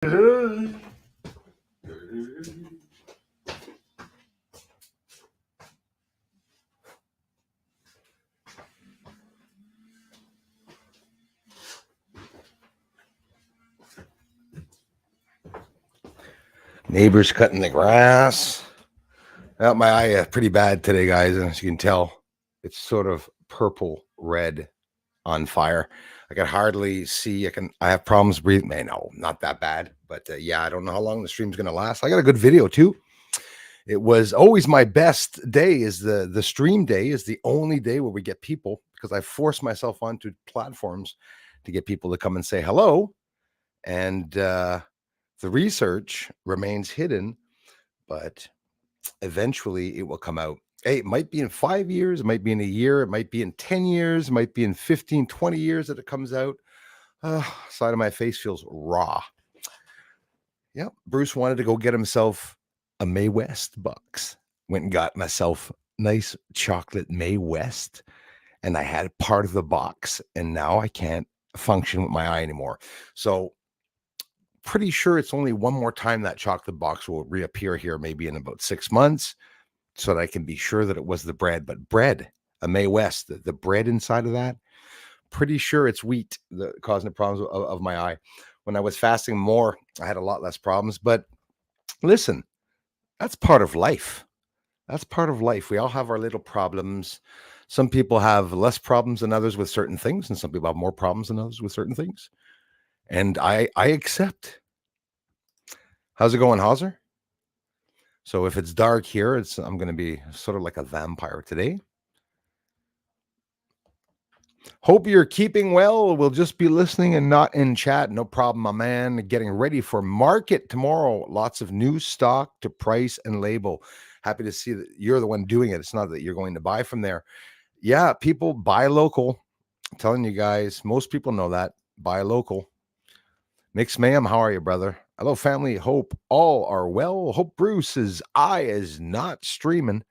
Neighbors cutting the grass. Well, my eye is pretty bad today, guys. And as you can tell, it's sort of purple red on fire. I can hardly see. I have problems breathing. Man, no, not that bad. But yeah, I don't know how long the stream's going to last. I got a good video too. It was always my best day. Is the stream day is the only day where we get people, because I force myself onto platforms to get people to come and say hello. And the research remains hidden, but eventually it will come out. Hey, it might be in 5 years, it might be in a year, it might be in 10 years, it might be in 15, 20 years that it comes out. Side of my face feels raw. Yep. Bruce wanted to go get himself a Mae West box. Went and got myself nice chocolate Mae West, and I had part of the box, and now I can't function with my eye anymore. So pretty sure it's only one more time that chocolate box will reappear here, maybe in about 6 months, so that I can be sure that it was the bread. But bread, a Mae West, the bread inside of that, pretty sure it's wheat that causing the problems of my eye. When I was fasting more, I had a lot less problems. But listen, that's part of life. That's part of life. We all have our little problems. Some people have less problems than others with certain things, and some people have more problems than others with certain things. And I accept. How's it going, Hauser? So if it's dark here, I'm going to be sort of like a vampire today. Hope you're keeping well. We'll just be listening and not in chat. No problem, my man. Getting ready for market tomorrow. Lots of new stock to price and label. Happy to see that you're the one doing it. It's not that you're going to buy from there. Yeah, people buy local. I'm telling you guys, most people know that. Buy local. Mix Mayhem, how are you, brother? Hello, family. Hope all are well. Hope Bruce's eye is not streaming.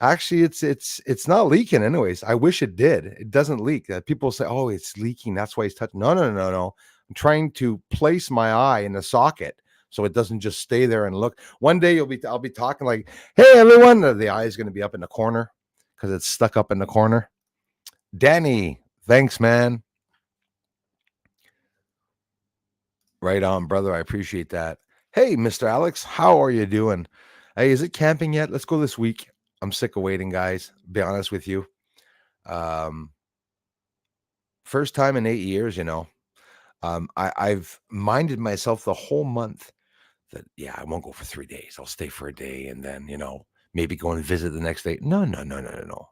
Actually, it's not leaking anyways. I wish it did. It doesn't leak. People say, oh, it's leaking. That's why he's touching. No. I'm trying to place my eye in the socket so it doesn't just stay there and look. One day I'll be talking like, hey, everyone. The eye is going to be up in the corner because it's stuck up in the corner. Danny, thanks, man. Right on, brother. I appreciate that. Hey, Mr. Alex, how are you doing? Hey, is it camping yet? Let's go this week. I'm sick of waiting, guys. Be honest with you. First time in 8 years, I've minded myself the whole month that, I won't go for 3 days. I'll stay for a day and then, maybe go and visit the next day. No.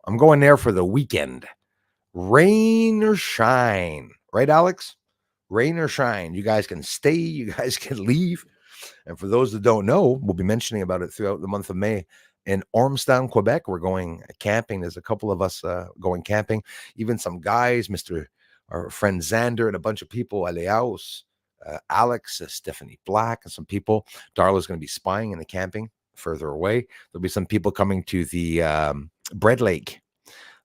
I'm going there for the weekend. Rain or shine. Right, Alex? Rain or shine. You guys can stay. You guys can leave. And for those that don't know, we'll be mentioning about it throughout the month of May. In Ormstown, Quebec, we're going camping. There's a couple of us going camping. Even some guys, our friend Xander, and a bunch of people, Aleaus, Alex, Stephanie Black, and some people. Darla's going to be spying in the camping further away. There'll be some people coming to the Bread Lake.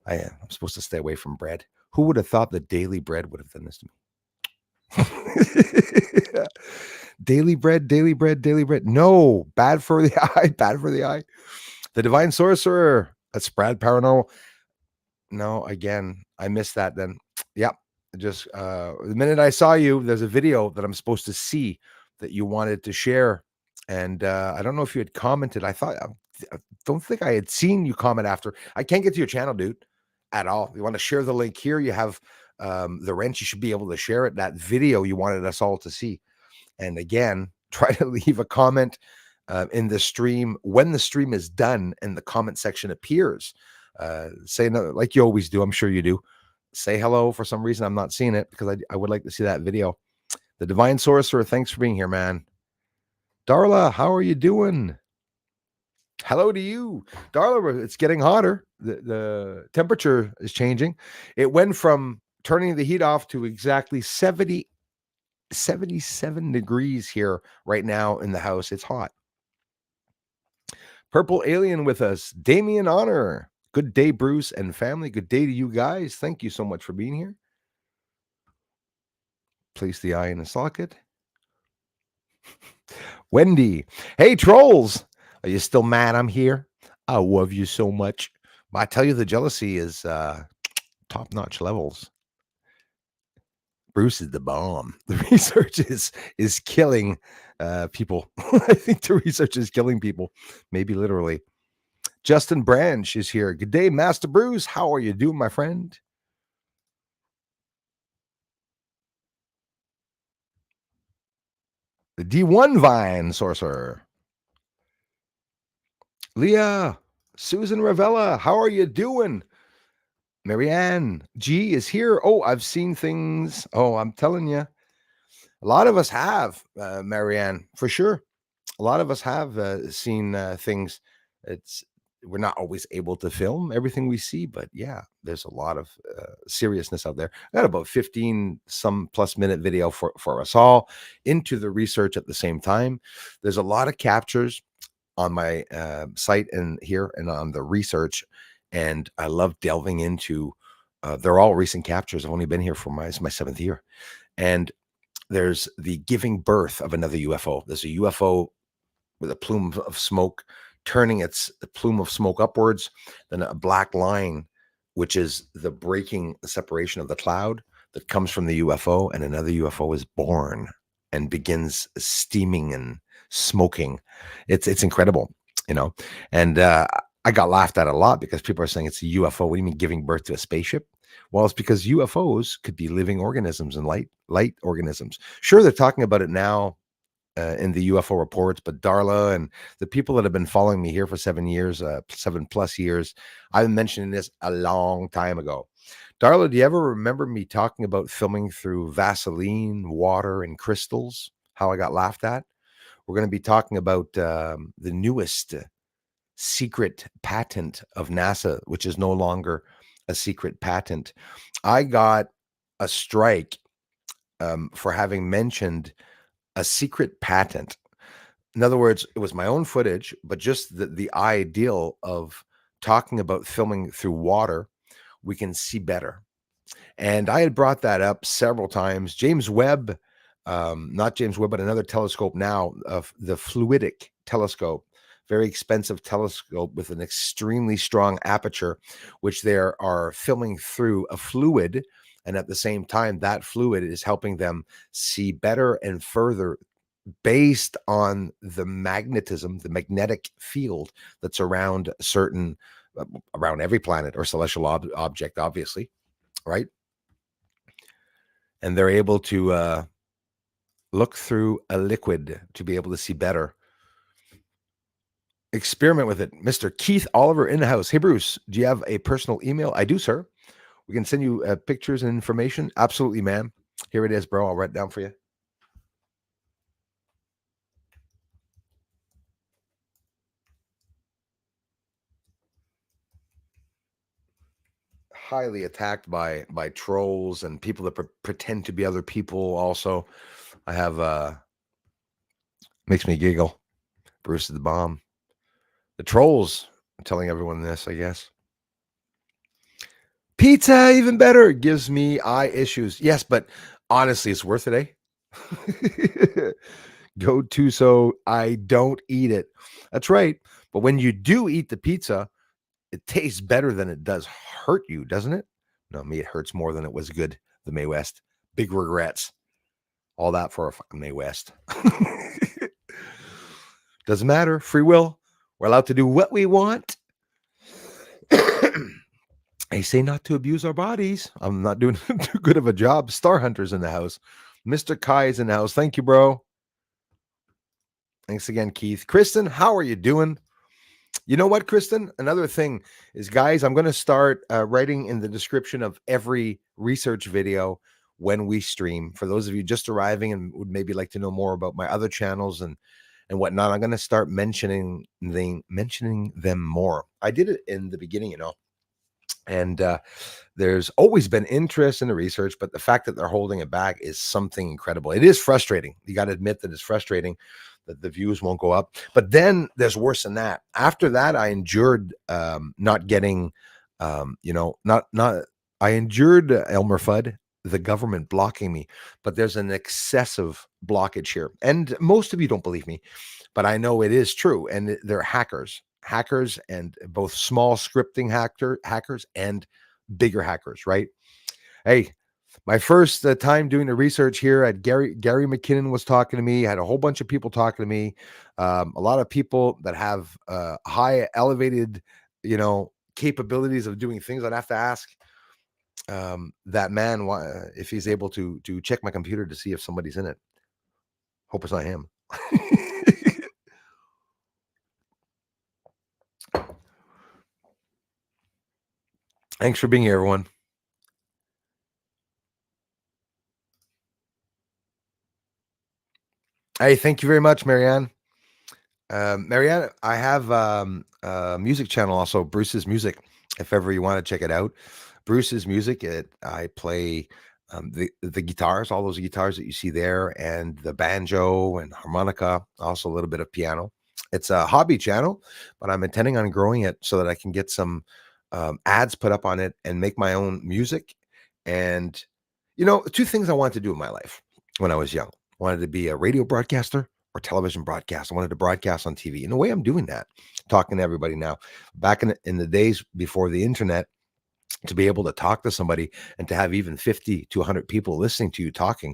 I'm supposed to stay away from bread. Who would have thought that Daily Bread would have done this to me? Daily bread. No, bad for the eye. The Divine Sorcerer. That's Brad Paranormal. No, again, I missed that then. Yeah, just the minute I saw you, there's a video that I'm supposed to see that you wanted to share. And I don't know if you had commented. I don't think I had seen you comment after. I can't get to your channel, dude, at all. You want to share the link here? You have the wrench. You should be able to share it. That video you wanted us all to see. And again, try to leave a comment in the stream when the stream is done and the comment section appears. Say no, like you always do. I'm sure you do. Say hello. For some reason, I'm not seeing it because I would like to see that video. The Divine Sorcerer, thanks for being here, man. Darla, how are you doing? Hello to you. Darla, it's getting hotter. The temperature is changing. It went from turning the heat off to exactly 77 degrees here right now in the house. It's hot. Purple Alien with us. Damien Honor. Good day, Bruce and family. Good day to you guys. Thank you so much for being here. Place the eye in the socket. Wendy. Hey, trolls. Are you still mad I'm here? I love you so much. I tell you, the jealousy is top-notch levels. Bruce is the bomb. The research is killing people. I think the research is killing people, maybe literally. Justin Branch is here. Good day, Master Bruce. How are you doing, my friend? The D1 Vine Sorcerer. Leah, Susan Ravella, how are you doing? Marianne G is here. Oh, I've seen things. Oh, I'm telling you, a lot of us have, Marianne, for sure. A lot of us have seen things. It's We're not always able to film everything we see, but yeah, there's a lot of seriousness out there. I got about 15 some plus minute video for us all into the research at the same time. There's a lot of captures on my site and here and on the research, and I love delving into. They're all recent captures. I've only been here for my 7th year, and there's the giving birth of another UFO. There's a UFO with a plume of smoke, turning its plume of smoke upwards, then a black line, which is the breaking the separation of the cloud that comes from the UFO, and another UFO is born and begins steaming and smoking. It's incredible, you know. And I got laughed at a lot because people are saying it's a UFO. What do you mean giving birth to a spaceship? Well, it's because UFOs could be living organisms and light organisms. Sure, they're talking about it now in the UFO reports, but Darla and the people that have been following me here for 7 years, 7+ years, I've been mentioning this a long time ago. Darla, do you ever remember me talking about filming through Vaseline, water, and crystals? How I got laughed at? We're going to be talking about the newest secret patent of NASA, which is no longer a secret patent. I got a strike for having mentioned a secret patent. In other words, it was my own footage, but just the ideal of talking about filming through water, we can see better. And I had brought that up several times. James Webb, not James Webb, but another telescope now, of the fluidic telescope, very expensive telescope with an extremely strong aperture, which they are filming through a fluid. And at the same time, that fluid is helping them see better and further based on the magnetism, the magnetic field that's around certain, around every planet or celestial object, obviously, right? And they're able to look through a liquid to be able to see better. Experiment with it. Mr. Keith Oliver in the house. Hey, Bruce, do you have a personal email? I do, sir. We can send you pictures and information. Absolutely, man. Here it is, bro. I'll write it down for you. Highly attacked by trolls and people that pretend to be other people. Also, I have makes me giggle. Bruce is the bomb. The trolls are telling everyone this, I guess. Pizza, even better, gives me eye issues. Yes, but honestly, it's worth it, eh? Go to, so I don't eat it. That's right. But when you do eat the pizza, it tastes better than it does hurt you, doesn't it? No, me, it hurts more than it was good. The Mae West. Big regrets. All that for a fucking Mae West. Doesn't matter. Free will. We're allowed to do what we want. They say not to abuse our bodies. I'm not doing too good of a job. Star Hunter's in the house. Mr. Kai is in the house. Thank you, bro. Thanks again, Keith. Kristen, how are you doing? You know what, Kristen? Another thing is, guys, I'm going to start writing in the description of every research video when we stream. For those of you just arriving and would maybe like to know more about my other channels and whatnot, I'm going to start mentioning them more. I did it in the beginning, and there's always been interest in the research, but the fact that they're holding it back is something incredible. It is frustrating. You got to admit that it's frustrating that the views won't go up. But then there's worse than that. After that, I endured not getting, I endured Elmer Fudd the government blocking me, but there's an excessive blockage here. And most of you don't believe me, but I know it is true. And they're hackers, and both small scripting hackers and bigger hackers, right? Hey, my first time doing the research here at Gary McKinnon was talking to me. I had a whole bunch of people talking to me. A lot of people that have high elevated, capabilities of doing things. I'd have to ask that man if he's able to check my computer to see if somebody's in it. Hope it's not him. Thanks for being here, everyone. Hey, thank you very much, Marianne. Marianne, I have a music channel also, Bruce's Music. If ever you want to check it out, Bruce's Music. I play the guitars, all those guitars that you see there, and the banjo and harmonica, also a little bit of piano. It's a hobby channel, but I'm intending on growing it so that I can get some ads put up on it and make my own music. And two things I wanted to do in my life when I was young. I wanted to be a radio broadcaster or television broadcast. I wanted to broadcast on TV. In a way, I'm doing that, talking to everybody now. Back in the days before the internet, to be able to talk to somebody and to have even 50 to 100 people listening to you talking,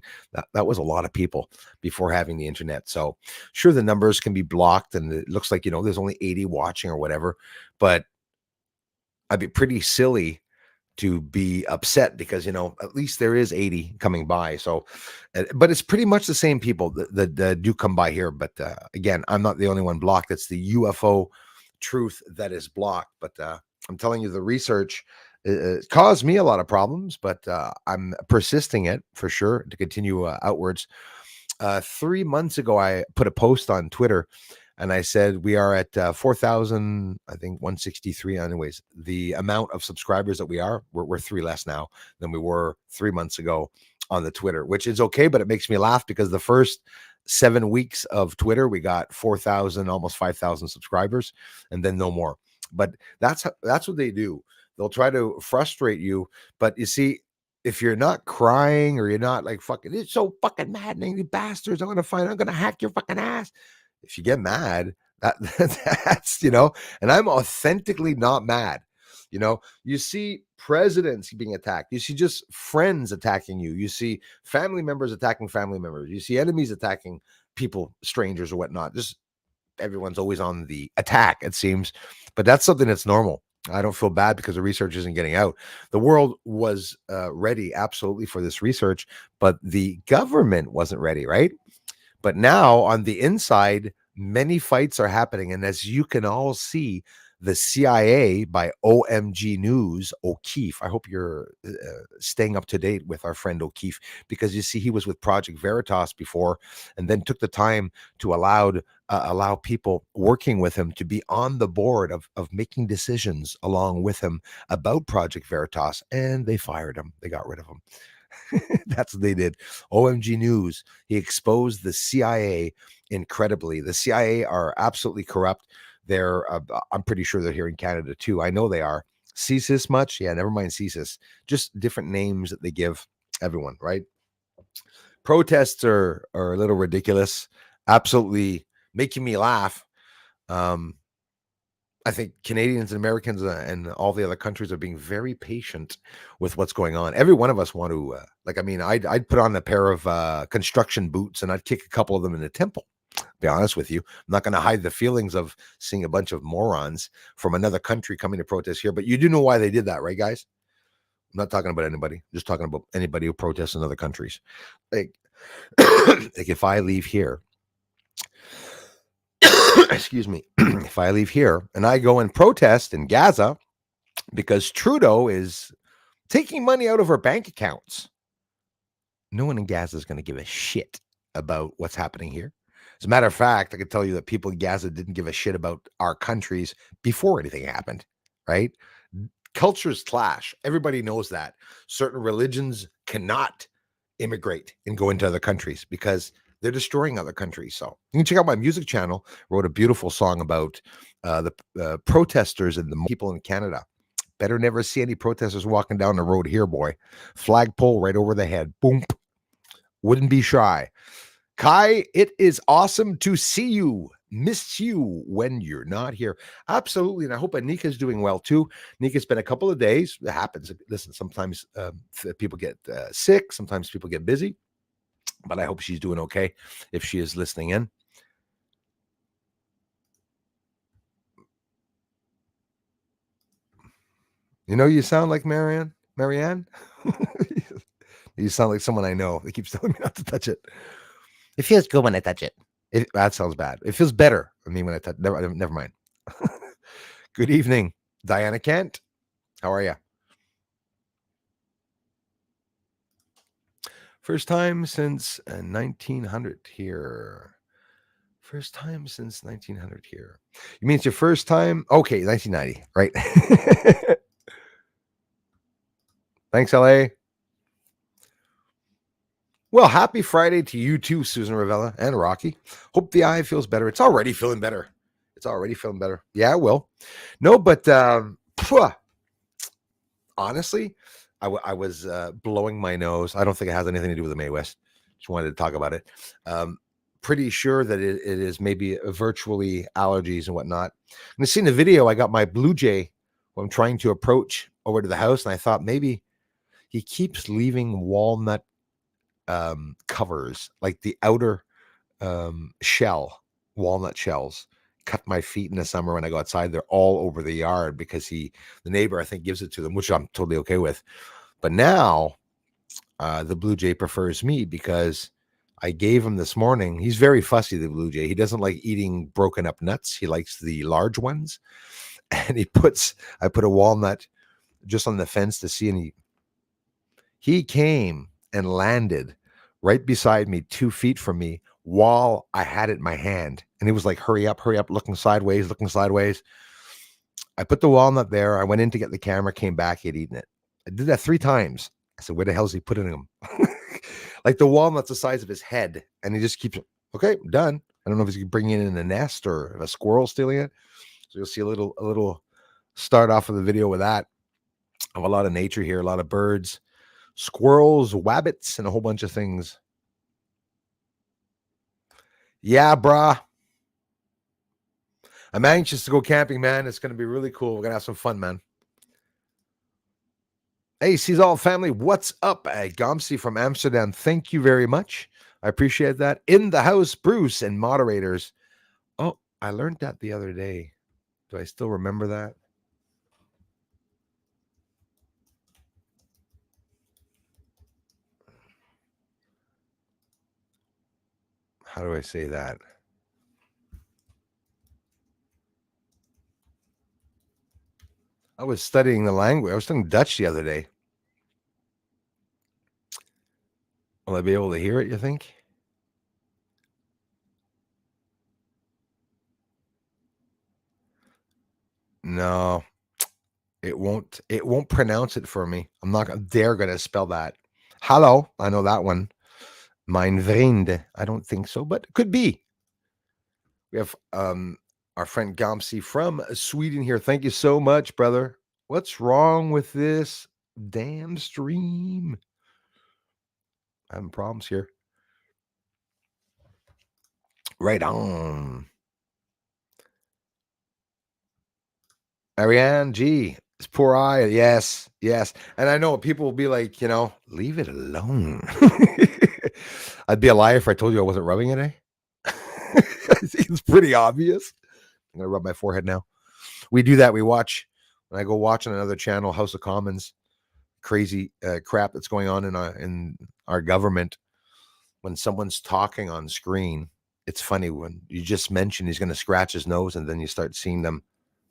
that was a lot of people before having the internet. So sure, the numbers can be blocked and it looks like, there's only 80 watching or whatever, but I'd be pretty silly to be upset because at least there is 80 coming by. So but it's pretty much the same people that do come by here. But again, I'm not the only one blocked. It's the UFO truth that is blocked. But I'm telling you, the research caused me a lot of problems, but I'm persisting it for sure to continue outwards. 3 months ago, I put a post on Twitter and I said, we are at 4,000, I think 163. Anyways, the amount of subscribers that we're 3 less now than we were 3 months ago on the Twitter, which is okay. But it makes me laugh because the first 7 weeks of Twitter, we got 4,000, almost 5,000 subscribers, and then no more. But that's what they do. They'll try to frustrate you. But you see, if you're not crying or you're not like, fucking, it's so fucking maddening, you bastards, I'm going to hack your fucking ass. If you get mad, that's, and I'm authentically not mad. You see presidents being attacked. You see just friends attacking you. You see family members attacking family members. You see enemies attacking people, strangers or whatnot. Just everyone's always on the attack, it seems. But that's something that's normal. I don't feel bad because the research isn't getting out. The world was ready absolutely for this research, but the government wasn't ready, right? But now on the inside, many fights are happening. And as you can all see, the CIA by OMG News, O'Keefe. I hope you're staying up to date with our friend O'Keefe, because you see, he was with Project Veritas before and then took the time to allow people working with him to be on the board of making decisions along with him about Project Veritas. And they fired him. They got rid of him. That's what they did. OMG News. He exposed the CIA incredibly. The CIA are absolutely corrupt. They're, I'm pretty sure they're here in Canada too. I know they are. CSIS much? Yeah, never mind CSIS. Just different names that they give everyone, right? Protests are a little ridiculous. Absolutely making me laugh. I think Canadians and Americans and all the other countries are being very patient with what's going on. Every one of us want to, I'd put on a pair of construction boots and I'd kick a couple of them in the temple. Be honest with you, I'm not going to hide the feelings of seeing a bunch of morons from another country coming to protest here. But you do know why they did that, right, guys? I'm not talking about anybody. I'm just talking about anybody who protests in other countries. Like if I leave here, excuse me, if I leave here and I go and protest in Gaza because Trudeau is taking money out of our bank accounts, no one in Gaza is going to give a shit about what's happening here. As a matter of fact, I can tell you that people in Gaza didn't give a shit about our countries before anything happened, right? Cultures clash. Everybody knows that. Certain religions cannot immigrate and go into other countries because they're destroying other countries. So you can check out my music channel. Wrote a beautiful song about the protesters and the people in Canada Better never see any protesters walking down the road here, boy. Flagpole right over the head. Boom. Wouldn't be shy. Kai, it is awesome to see you. Miss you when you're not here. Absolutely. And I hope Anika's doing well too. Nika's been a couple of days. It happens. Listen, sometimes people get sick. Sometimes people get busy. But I hope she's doing okay if she is listening in. You know, you sound like Marianne. You sound like someone I know. They keep telling me not to touch it. It feels good when I touch it. That sounds bad. It feels better. I mean, when I touch. Never mind. Good evening, Diana Kent. How are you? First time since 1900 here. First time since 1900 here. You mean it's your first time? Okay, 1990, right? Thanks, LA. Well, happy Friday to you too, Susan Ravella and Rocky. Hope the eye feels better. It's already feeling better. Yeah, it will. No, but honestly, I was blowing my nose. I don't think it has anything to do with the Mae West. Just wanted to talk about it. Pretty sure that it is maybe virtually allergies and whatnot. And I seen the video. I got my Blue Jay when I'm trying to approach over to the house, and I thought maybe he keeps leaving walnut covers, like the outer walnut shells. Cut my feet in the summer when I go outside. They're all over the yard because the neighbor, I think, gives it to them, which I'm totally okay with. But now the Blue Jay prefers me because I gave him this morning. He's very fussy, the Blue Jay. He doesn't like eating broken up nuts. He likes the large ones. And I put a walnut just on the fence to see, and he came and landed right beside me, 2 feet from me, while I had it in my hand. And he was like, hurry up, looking sideways. I put the walnut there. I went in to get the camera, came back, he had eaten it. I did that 3 times. I said, where the hell is he putting him? Like the walnut's the size of his head. And he just keeps, okay, done. I don't know if he's bringing it in a nest or if a squirrel stealing it. So you'll see a little start off of the video with that. I have a lot of nature here, a lot of birds, squirrels, wabbits, and a whole bunch of things. Yeah, brah. I'm anxious to go camping, man. It's going to be really cool. We're going to have some fun, man. Hey, Sees All family, what's up? Gomsi from Amsterdam. Thank you very much. I appreciate that. In the house, Bruce and moderators. Oh, I learned that the other day. Do I still remember that? How do I say that? I was studying the language. I was studying Dutch the other day. Will I be able to hear it, you think? No, it won't. It won't pronounce it for me. I'm not dare gonna spell that. Hallo, I know that one. Mijn vriend. I don't think so, but it could be. We have our friend Gomsi from Sweden here. Thank you so much, brother. What's wrong with this damn stream? Having problems here. Right on. Ariane G. It's poor eye. Yes. And I know people will be like, leave it alone. I'd be a liar if I told you I wasn't rubbing it, eh? It's pretty obvious. I'm gonna rub my forehead now. We do that. We watch when I go watch on another channel, House of Commons, crazy crap that's going on in our government. When someone's talking on screen, it's funny when you just mention he's going to scratch his nose, and then you start seeing them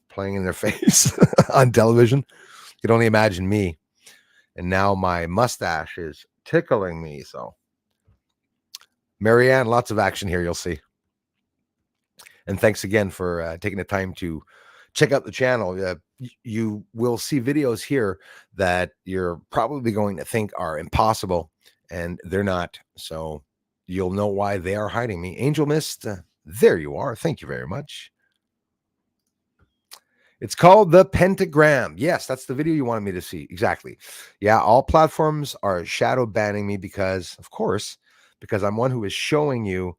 playing in their face on television. You can only imagine me. And now my mustache is tickling me. So, Marianne, lots of action here. You'll see. And thanks again for taking the time to check out the channel. You will see videos here that you're probably going to think are impossible, and they're not. So you'll know why they are hiding me. Angel Mist, there you are. Thank you very much. It's called the pentagram. Yes, that's the video you wanted me to see. Exactly. Yeah, all platforms are shadow banning me because, of course, because I'm one who is showing you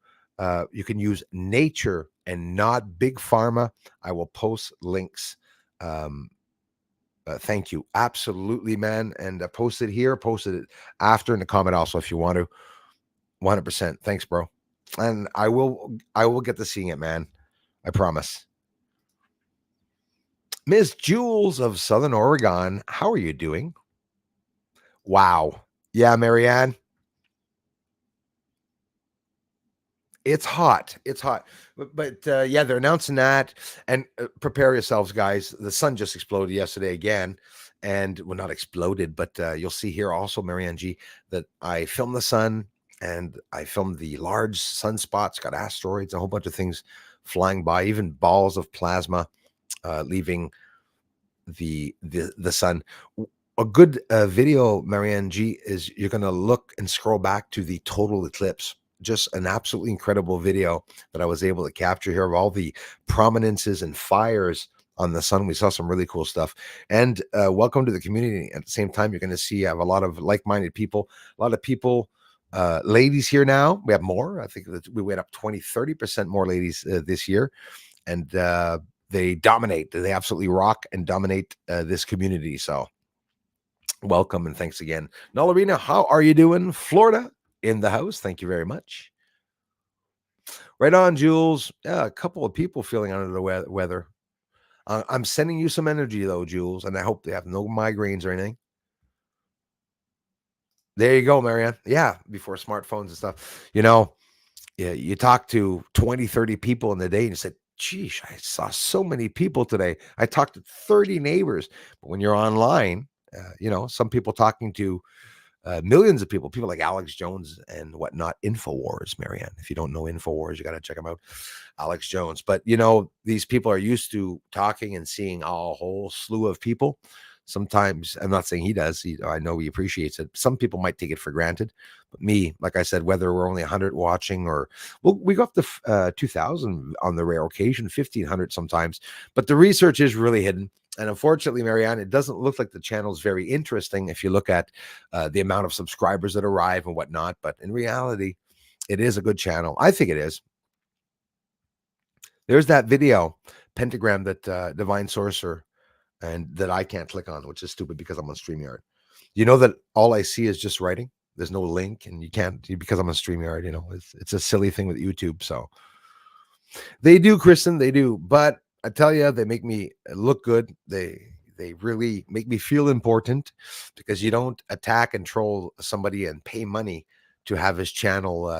you can use nature and not big pharma. I will post links. Um, thank you. Absolutely, man. And post it here, post it after in the comment also if you want to. 100%. Thanks, bro. And I will get to seeing it, man. I promise. Miss Jules of Southern Oregon, how are you doing? Wow. Yeah, Marianne, it's hot. It's hot. But yeah, they're announcing that. And prepare yourselves, guys. The sun just exploded yesterday again. And well, not exploded, but you'll see here also, Marianne G, that I filmed the sun and I filmed the large sunspots, got asteroids, a whole bunch of things flying by, even balls of plasma leaving the sun. A good video, Marianne G, is you're going to look and scroll back to the total eclipse. Just an absolutely incredible video that I was able to capture here of all the prominences and fires on the sun. We saw some really cool stuff. And welcome to the community. At the same time, you're going to see I have a lot of like-minded people, a lot of people, ladies here now. We have more. I think that we went up 20-30% more ladies this year. And they dominate. They absolutely rock and dominate this community. So welcome and thanks again. Nollarina, how are you doing? Florida in the house. Thank you very much. Right on, Jules. Yeah, a couple of people feeling under the weather. I'm sending you some energy though, Jules, and I hope they have no migraines or anything. There you go, Marianne. Yeah, before smartphones and stuff. Yeah, you talk to 20, 30 people in the day and you said, geez, I saw so many people today. I talked to 30 neighbors. But when you're online, some people talking to millions of people like Alex Jones and whatnot. InfoWars, Marianne. If you don't know InfoWars, you got to check them out. Alex Jones. But, these people are used to talking and seeing a whole slew of people. Sometimes, I'm not saying he does. I know he appreciates it. Some people might take it for granted. But me, like I said, whether we're only 100 watching or we go up to 2,000 on the rare occasion, 1,500 sometimes. But the research is really hidden. And unfortunately, Marianne, it doesn't look like the channel is very interesting if you look at the amount of subscribers that arrive and whatnot. But in reality, it is a good channel. I think it is. There's that video, pentagram that Divine Sorcerer and that I can't click on, which is stupid because I'm on StreamYard. You know that all I see is just writing. There's no link, and you can't because I'm on StreamYard. It's a silly thing with YouTube. So they do, Kristen, they do. But I tell you, they make me look good. They really make me feel important because you don't attack and troll somebody and pay money to have his channel,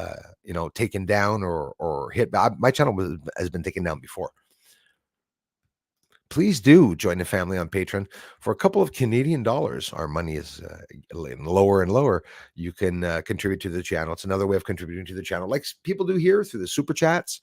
taken down or hit. My channel has been taken down before. Please do join the family on Patreon for a couple of Canadian dollars. Our money is lower and lower. You can contribute to the channel. It's another way of contributing to the channel, like people do here through the super chats.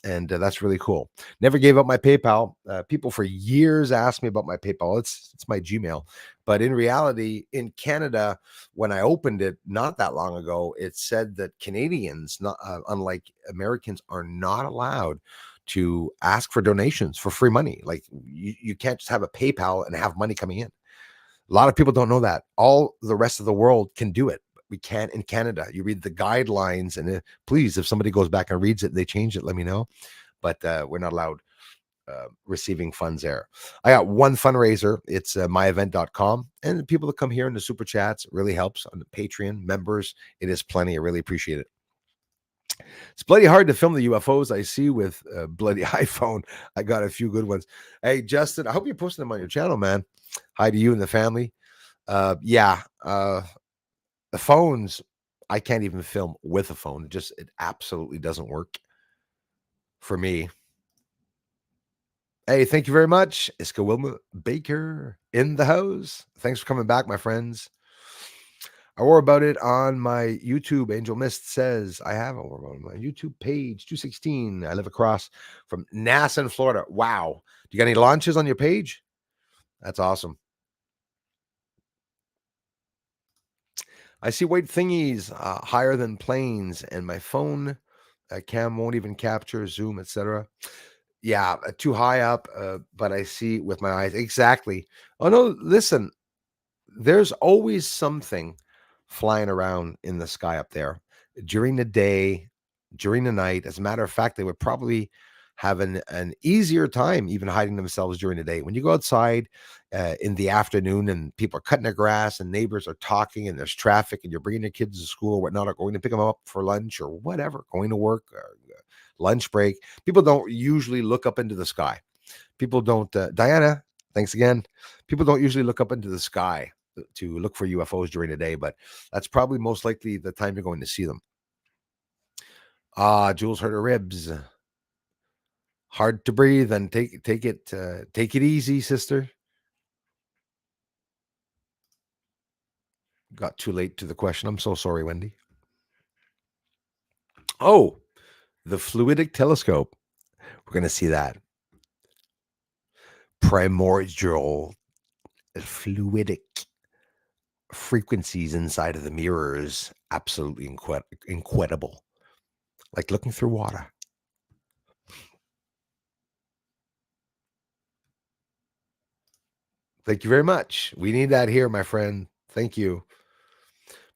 And that's really cool. Never gave up my PayPal. People for years asked me about my PayPal. It's my Gmail. But in reality, in Canada, when I opened it not that long ago, it said that Canadians, not unlike Americans, are not allowed to ask for donations for free money. Like you can't just have a PayPal and have money coming in. A lot of people don't know that. All the rest of the world can do it. We can't in Canada. You read the guidelines, and please, if somebody goes back and reads it, they change it, let me know. But we're not allowed receiving funds there. I got one fundraiser. It's myevent.com. And the people that come here in the super chats, it really helps. On the Patreon members, it is plenty. I really appreciate it. It's bloody hard to film the UFOs I see with a bloody iPhone. I got a few good ones. Hey, Justin, I hope you're posting them on your channel, man. Hi to you and the family. The phones, I can't even film with a phone. It absolutely doesn't work for me. Hey, thank you very much. Iska Wilma Baker in the house. Thanks for coming back, my friends. I wrote about it on my YouTube. Angel Mist says I have on my YouTube page 216. I live across from NASA in Florida. Wow. Do you got any launches on your page? That's awesome. I see white thingies higher than planes, and my phone cam won't even capture, zoom, etc. Yeah, too high up, but I see with my eyes. Exactly. Oh no, listen, there's always something flying around in the sky up there during the day, during the night. As a matter of fact, they would probably have an easier time even hiding themselves during the day. When you go outside in the afternoon and people are cutting their grass and neighbors are talking and there's traffic and you're bringing your kids to school or whatnot, or going to pick them up for lunch or whatever, going to work, or lunch break, people don't usually look up into the sky. People don't, Diana, thanks again. People don't usually look up into the sky to look for UFOs during the day, but that's probably most likely the time you're going to see them. Ah, Jules hurt her ribs. Hard to breathe and take it easy, sister. Got too late to the question. I'm so sorry, Wendy. Oh, the fluidic telescope. We're going to see that. Primordial fluidic frequencies inside of the mirrors. Absolutely incredible. Like looking through water. Thank you very much. We need that here, my friend. Thank you.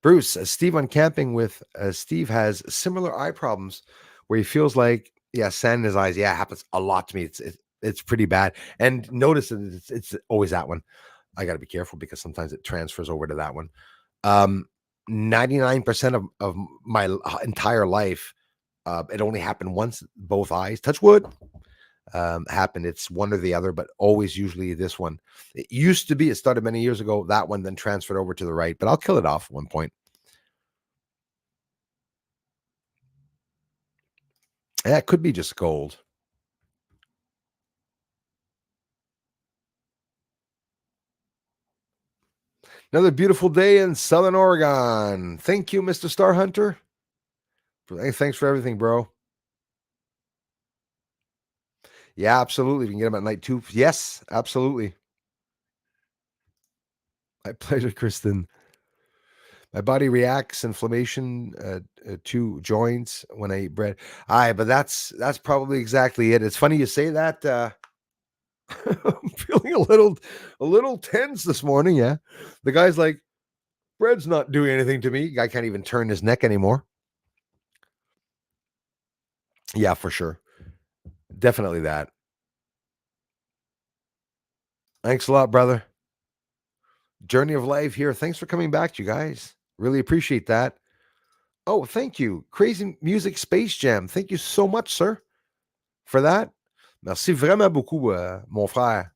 Bruce, Steve on camping with Steve has similar eye problems where he feels like, yeah, sand in his eyes. Yeah, it happens a lot to me. It's pretty bad. And notice that it's always that one. I got to be careful because sometimes it transfers over to that one. 99% of my entire life, it only happened once, both eyes, touch wood, happened. It's one or the other, but always usually this one. It used to be, it started many years ago, that one then transferred over to the right, but I'll kill it off at one point. Yeah, it could be just gold. Another beautiful day in Southern Oregon. Thank you, Mr. Star Hunter. Hey, thanks for everything, bro. Yeah, absolutely. You can get them at night too. Yes, absolutely. My pleasure, Kristen. My body reacts inflammation to joints when I eat bread. Aye, but that's probably exactly it. It's funny you say that. I'm feeling a little tense this morning. Yeah, the guy's like, bread's not doing anything to me. Guy can't even turn his neck anymore. Yeah, for sure. Definitely that. Thanks a lot, brother. Journey of life here. Thanks for coming back, you guys. Really appreciate that. Oh, thank you. Crazy Music Space Jam. Thank you so much, sir, for that. Merci vraiment beaucoup, mon frère.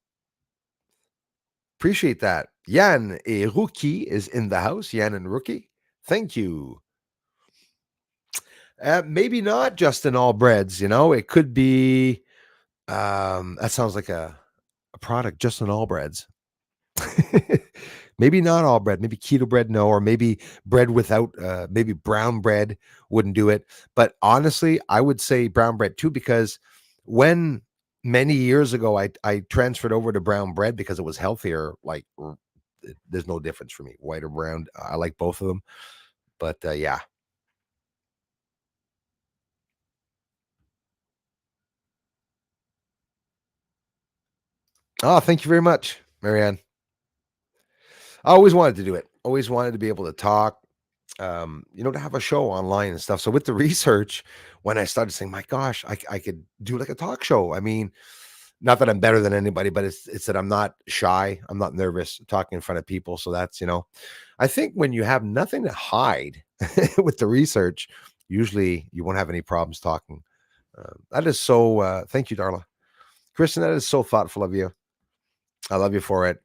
Appreciate that. Yann et Rookie is in the house. Yann and Rookie. Thank you. Maybe not Justin Allbreads, it could be that sounds like a product, Justin Allbreads. Maybe not all bread, maybe keto bread, no, or maybe bread without, maybe brown bread wouldn't do it. But honestly, I would say brown bread too, because when many years ago I transferred over to brown bread because it was healthier, like there's no difference for me, white or brown. I like both of them, but yeah. Oh, thank you very much, Marianne. I always wanted to do it. Always wanted to be able to talk, to have a show online and stuff. So with the research, when I started saying, my gosh, I could do like a talk show. I mean, not that I'm better than anybody, but it's that I'm not shy. I'm not nervous talking in front of people. So that's, I think when you have nothing to hide with the research, usually you won't have any problems talking. That is so, thank you, Darla. Kristen, that is so thoughtful of you. I love you for it.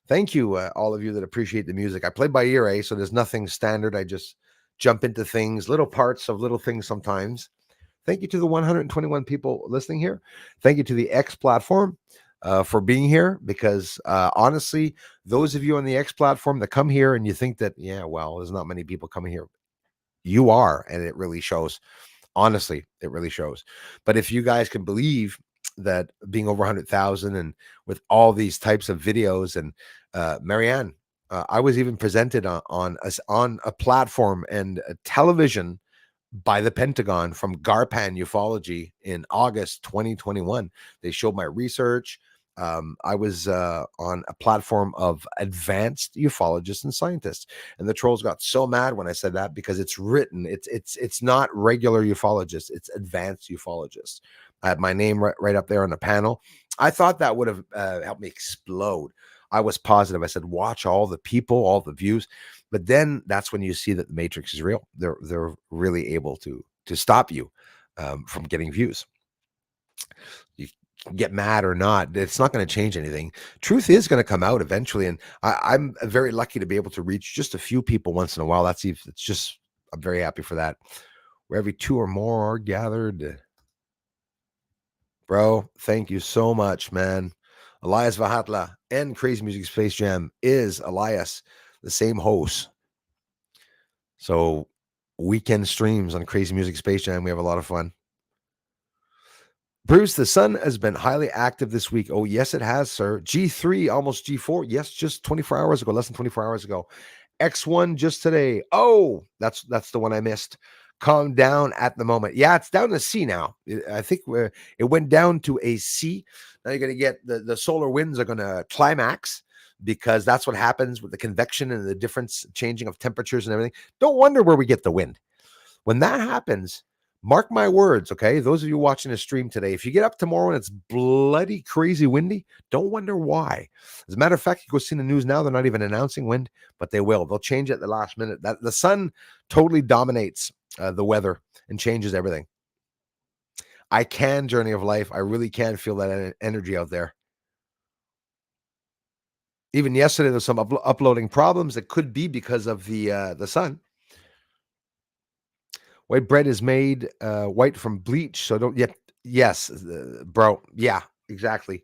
Thank you, all of you that appreciate the music. I play by ear, so there's nothing standard. I just jump into things, little parts of little things sometimes. Thank you to the 121 people listening here. Thank you to the X platform for being here, because honestly, those of you on the X platform that come here and you think that, yeah, well, there's not many people coming here. You are, and it really shows. Honestly, it really shows. But if you guys can believe that being over 100,000 and with all these types of videos, and Marianne, I was even presented on a platform and a television by the Pentagon from Garpan Ufology in August 2021. They showed my research. I was on a platform of advanced ufologists and scientists, and the trolls got so mad when I said that because it's written. It's not regular ufologists. It's advanced ufologists. I had my name right up there on the panel. I thought that would have helped me explode. I was positive. I said, watch all the people, all the views. But then that's when you see that the Matrix is real. They're really able to stop you from getting views. You can get mad or not, it's not going to change anything. Truth is going to come out eventually, and I'm very lucky to be able to reach just a few people once in a while. It's just I'm very happy for that. Where every two or more are gathered. Bro, thank you so much, man. Elias Vahatla and Crazy Music Space Jam is Elias, the same host. So weekend streams on Crazy Music Space Jam. We have a lot of fun. Bruce, the sun has been highly active this week. Oh, yes, it has, sir. G3, almost G4. Yes, just 24 hours ago, less than 24 hours ago. X1 just today. Oh, that's the one I missed. Calm down at the moment. Yeah, it's down to C now. I think it went down to a C. Now you're going to get the solar winds are going to climax because that's what happens with the convection and the difference changing of temperatures and everything. Don't wonder where we get the wind. When that happens, mark my words, okay? Those of you watching the stream today, if you get up tomorrow and it's bloody crazy windy, don't wonder why. As a matter of fact, you go see the news now, they're not even announcing wind, but they will. They'll change it at the last minute. That the sun totally dominates the weather and changes everything. I can Journey of Life. I really can feel that energy out there. Even yesterday, there's some uploading problems that could be because of the sun. White bread is made white from bleach, so don't yet. Yes, bro. Yeah, exactly.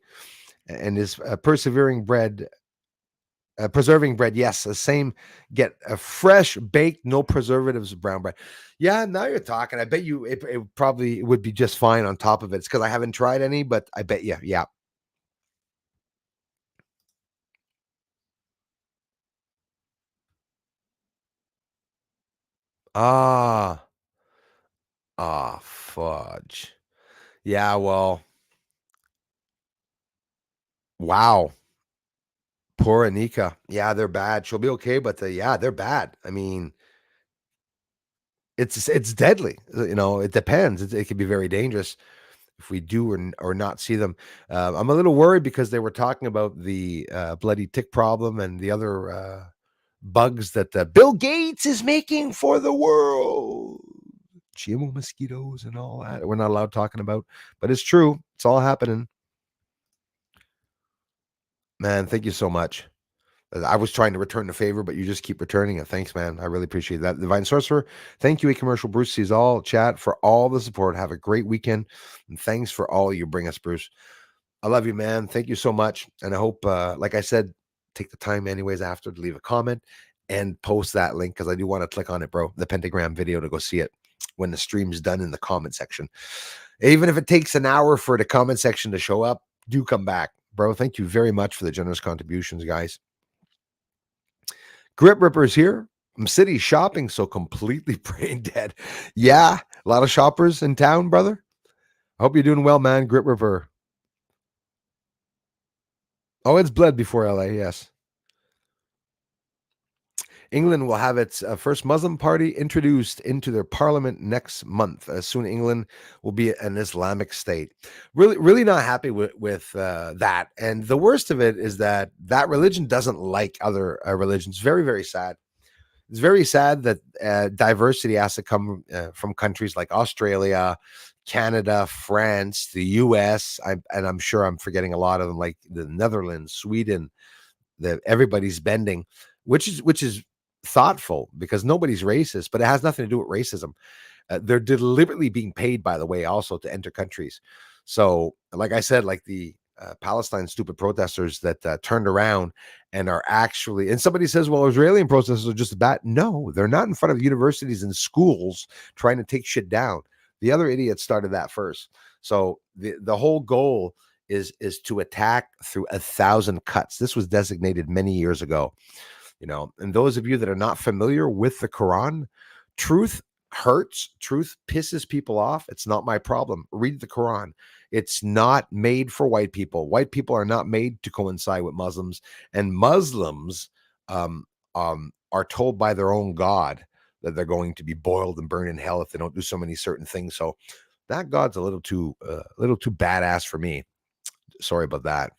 And is preserving bread. Yes, the same. Get a fresh baked, no preservatives brown bread. Yeah, now you're talking. I bet you it probably would be just fine on top of it. It's because I haven't tried any, but I bet you, yeah. Ah, fudge. Yeah, well, wow. Poor Anika. Yeah, they're bad. She'll be okay, but yeah, they're bad. I mean, it's deadly. It depends. It can be very dangerous if we do or not see them. I'm a little worried because they were talking about the bloody tick problem and the other bugs that Bill Gates is making for the world. GMO mosquitoes and all that. We're not allowed talking about, but it's true. It's all happening. Man, thank you so much. I was trying to return the favor, but you just keep returning it. Thanks, man. I really appreciate that. Divine Sorcerer, thank you, A Commercial Bruce Sees All, chat, for all the support. Have a great weekend. And thanks for all you bring us, Bruce. I love you, man. Thank you so much. And I hope, like I said, take the time anyways after to leave a comment and post that link because I do want to click on it, bro. The pentagram video to go see it when the stream's done in the comment section. Even if it takes an hour for the comment section to show up, do come back, bro. Thank you very much for the generous contributions, guys. Grip Rippers here. I'm city shopping, so completely brain dead. Yeah, a lot of shoppers in town, brother. I hope you're doing well, man. Grip Ripper. Oh, it's bled before LA, yes. England will have its first Muslim party introduced into their parliament next month. Soon, England will be an Islamic state. Really, really not happy with that. And the worst of it is that religion doesn't like other religions. Very, very sad. It's very sad that diversity has to come from countries like Australia, Canada, France, the U.S., and I'm sure I'm forgetting a lot of them, like the Netherlands, Sweden. That everybody's bending, which is thoughtful because nobody's racist, but it has nothing to do with racism. They're deliberately being paid, by the way, also to enter countries. So, like I said, like the Palestine stupid protesters that turned around and are actually, and somebody says, well, Israeli protesters are just bad. No, they're not in front of universities and schools trying to take shit down. The other idiots started that first. So the whole goal is to attack through 1,000 cuts. This was designated many years ago. And those of you that are not familiar with the Quran, truth hurts, truth pisses people off, it's not my problem. Read the Quran. It's not made for white people. White people are not made to coincide with Muslims, and Muslims are told by their own God that they're going to be boiled and burned in hell if they don't do so many certain things. So that God's a little too badass for me. Sorry about that.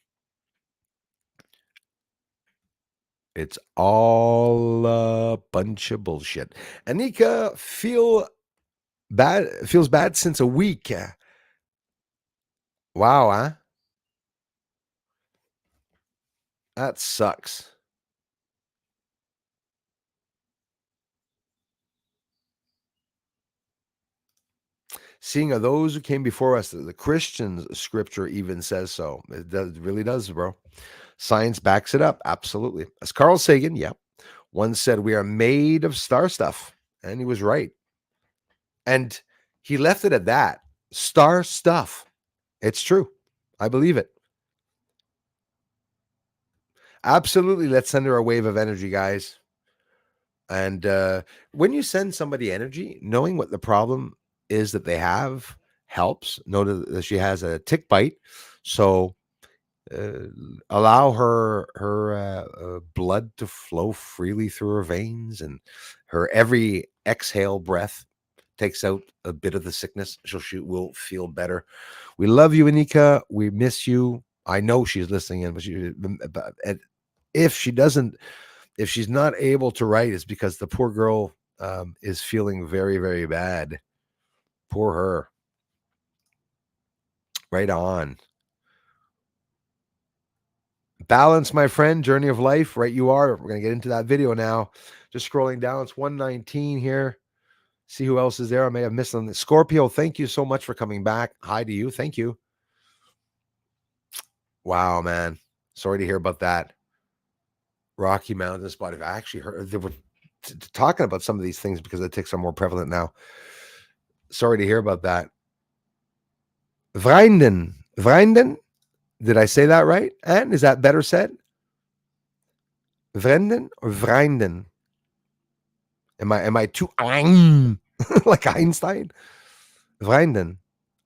It's all a bunch of bullshit. Anika feels bad since a week. Wow, huh? That sucks. Seeing of those who came before us, the Christian scripture even says so. It really does, bro. Science backs it up. Absolutely. As Carl Sagan, once said, we are made of star stuff. And he was right. And he left it at that. Star stuff. It's true. I believe it. Absolutely. Let's send her a wave of energy, guys. And when you send somebody energy, knowing what the problem is that they have helps. Know that she has a tick bite. So allow her blood to flow freely through her veins, and her every exhale breath takes out a bit of the sickness. She will feel better. We love you, Anika. We miss you. I know she's listening in, but if she's not able to write, it's because the poor girl is feeling very, very bad. Poor her. Right on. Balance, my friend. Journey of life. Right, you are. We're going to get into that video now. Just scrolling down. It's 119 here. See who else is there. I may have missed them. Scorpio, thank you so much for coming back. Hi to you. Thank you. Wow, man. Sorry to hear about that. Rocky Mountain spot. I actually heard they were talking about some of these things because the ticks are more prevalent now. Sorry to hear about that. Vrienden. Did I say that right? And is that better said? Vrienden or Vrienden? Am I too like Einstein? Vrienden.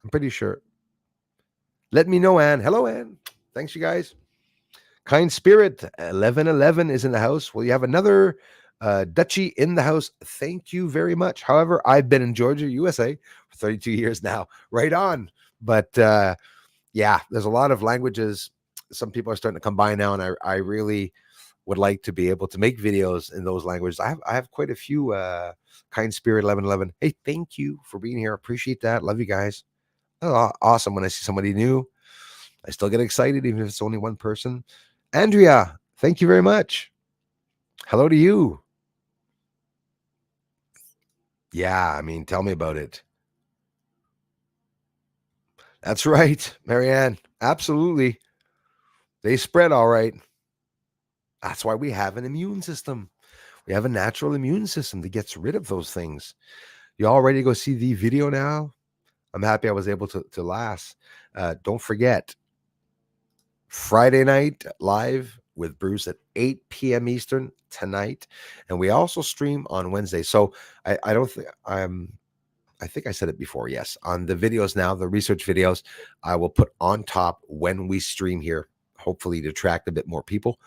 I'm pretty sure. Let me know, Anne. Hello, Anne. Thanks, you guys. Kind Spirit 1111 is in the house. Well, you have another Dutchie in the house. Thank you very much. However, I've been in Georgia, USA for 32 years now. Right on. But yeah, there's a lot of languages. Some people are starting to come by now, and I really would like to be able to make videos in those languages. I have quite a few. Kind Spirit 1111. Hey, thank you for being here. Appreciate that. Love you guys. Oh, awesome when I see somebody new. I still get excited even if it's only one person. Andrea, thank you very much. Hello to you. Yeah, I mean, tell me about it. That's right, Marianne. Absolutely. They spread all right. That's why we have an immune system. We have a natural immune system that gets rid of those things. You all ready to go see the video now? I'm happy I was able to last. Don't forget, Friday night live with Bruce at 8 p.m. Eastern tonight. And we also stream on Wednesday. So I don't think I think I said it before. Yes. On the videos now, the research videos, I will put on top when we stream here, hopefully to attract a bit more people,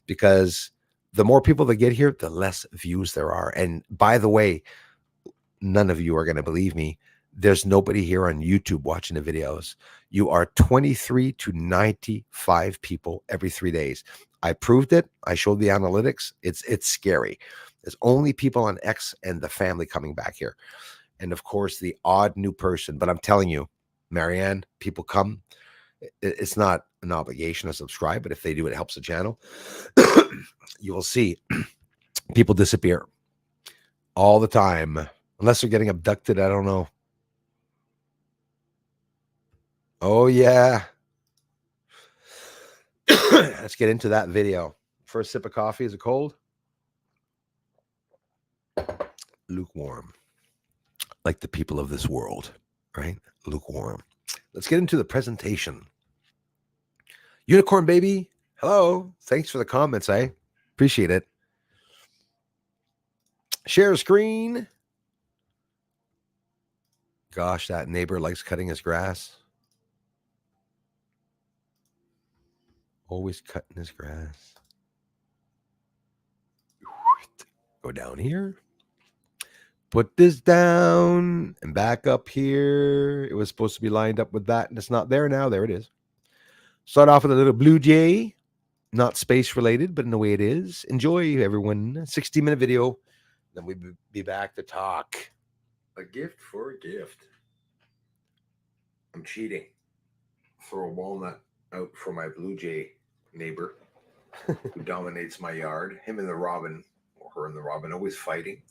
because the more people that get here, the less views there are. And by the way, none of you are going to believe me. There's nobody here on YouTube watching the videos. You are 23 to 95 people every 3 days. I proved it. I showed the analytics. It's scary. There's only people on X and the family coming back here. And of course, the odd new person. But I'm telling you, Marianne, people come. It's not an obligation to subscribe, but if they do, it helps the channel. You will see people disappear all the time. Unless they're getting abducted, I don't know. Oh, yeah. Let's get into that video. First sip of coffee. Is it cold? Lukewarm. Like the people of this world, right? Lukewarm. Let's get into the presentation. Unicorn baby. Hello. Thanks for the comments. I appreciate it. Share screen. Gosh, that neighbor likes cutting his grass. Always cutting his grass. Go down here. Put this down and back up here. It was supposed to be lined up with that, and it's not there now. There it is. Start off with a little Blue Jay. Not space related, but in the way it is. Enjoy, everyone. 60-minute video. Then we'll be back to talk. A gift for a gift. I'm cheating. Throw a walnut out for my Blue Jay neighbor who dominates my yard. Him and the robin, or her and the robin, always fighting.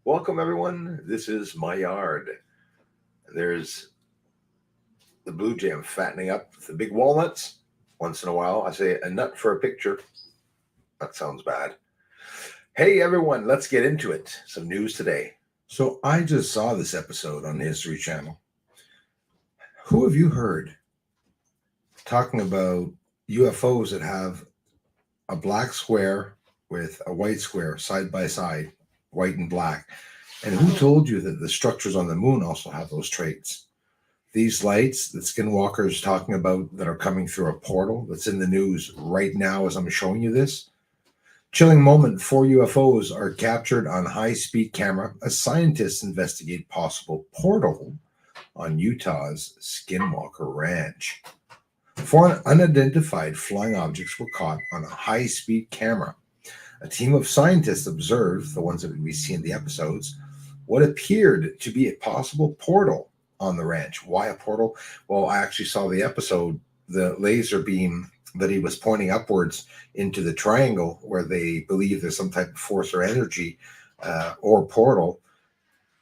Welcome, everyone. This is my yard. There's the Blue Jay I'm fattening up with the big walnuts. Once in a while, I say a nut for a picture. That sounds bad. Hey, everyone, let's get into it. Some news today. So I just saw this episode on the History Channel. Who have you heard talking about UFOs that have a black square with a white square side by side, white and black? And who told you that the structures on the moon also have those traits? These lights that Skinwalker is talking about that are coming through a portal that's in the news right now as I'm showing you this. Chilling moment, 4 UFOs are captured on high-speed camera as scientists investigate possible portal on Utah's Skinwalker Ranch. 4 unidentified flying objects were caught on a high-speed camera. A team of scientists observed, the ones that we see in the episodes, what appeared to be a possible portal on the ranch. Why a portal? Well, I actually saw the episode, the laser beam that he was pointing upwards into the triangle where they believe there's some type of force or energy or portal.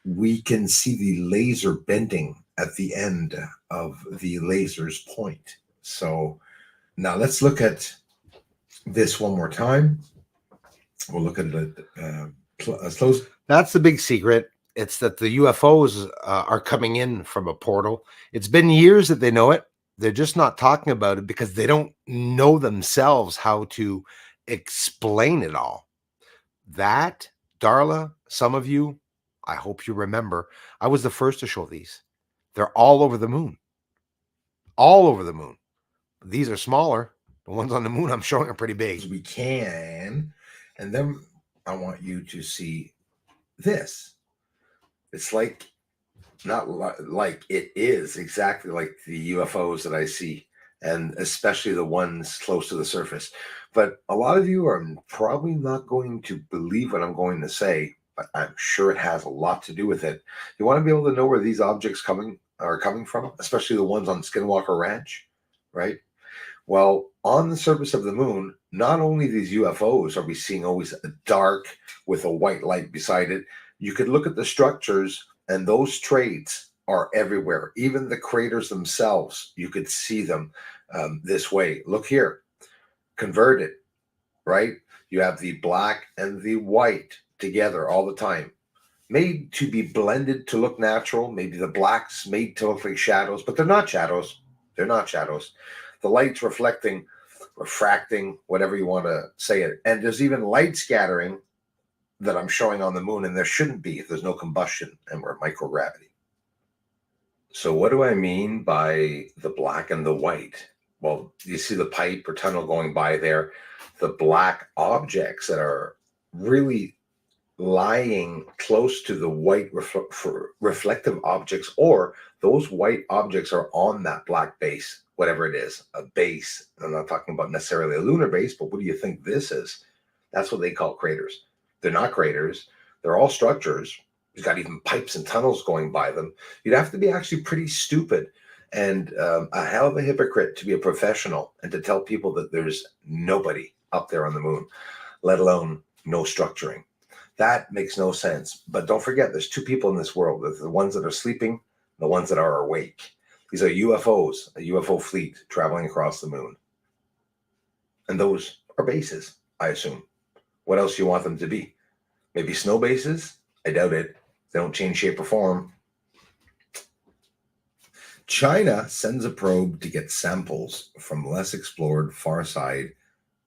We can see the laser bending at the end of the laser's point. So now let's look at this one more time. We'll look at it close. That's the big secret. It's that the UFOs are coming in from a portal. It's been years that they know it. They're just not talking about it because they don't know themselves how to explain it all. That, Darla, some of you, I hope you remember, I was the first to show these. They're all over the moon. All over the moon. These are smaller. The ones on the moon I'm showing are pretty big. We can. And then I want you to see this. It's like, not like, it is exactly like the UFOs that I see, and especially the ones close to the surface. But a lot of you are probably not going to believe what I'm going to say, but I'm sure it has a lot to do with it. You want to be able to know where these objects are coming from, especially the ones on Skinwalker Ranch, right? Well, on the surface of the moon, not only these UFOs are we seeing always dark with a white light beside it, you could look at the structures and those traits are everywhere. Even the craters themselves, you could see them this way. Look here, converted, right? You have the black and the white together all the time, made to be blended to look natural. Maybe the blacks made to look like shadows, but they're not shadows. They're not shadows. The light's reflecting, refracting, whatever you want to say it. And there's even light scattering that I'm showing on the moon, and there shouldn't be if there's no combustion and we're microgravity. So what do I mean by the black and the white? Well, you see the pipe or tunnel going by there, the black objects that are really lying close to the white reflective objects, or those white objects are on that black base, whatever it is, a base. I'm not talking about necessarily a lunar base, but what do you think this is? That's what they call craters. They're not craters. They're all structures. You've got even pipes and tunnels going by them. You'd have to be actually pretty stupid and a hell of a hypocrite to be a professional and to tell people that there's nobody up there on the moon, let alone no structuring. That makes no sense. But don't forget, there's 2 people in this world. There's the ones that are sleeping, the ones that are awake. These are UFOs, a UFO fleet traveling across the moon. And those are bases, I assume. What else do you want them to be? Maybe snow bases? I doubt it. They don't change shape or form. China sends a probe to get samples from less explored far side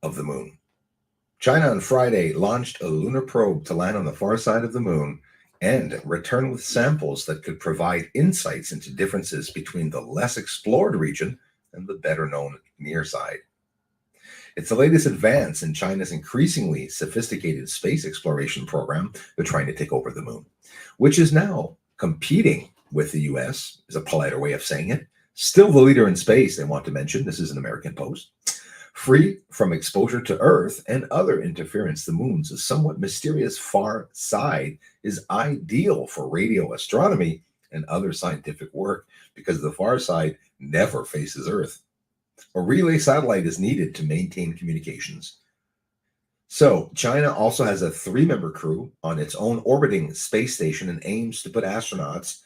of the moon. China on Friday launched a lunar probe to land on the far side of the moon, and return with samples that could provide insights into differences between the less explored region and the better known near side. It's the latest advance in China's increasingly sophisticated space exploration program. They're trying to take over the moon, which is now competing with the US, is a politer way of saying it. Still the leader in space, they want to mention. This is an American Post. Free from exposure to Earth and other interference, the moon's somewhat mysterious far side is ideal for radio astronomy and other scientific work because the far side never faces Earth. A relay satellite is needed to maintain communications. So, China also has a 3-member crew on its own orbiting space station and aims to put astronauts,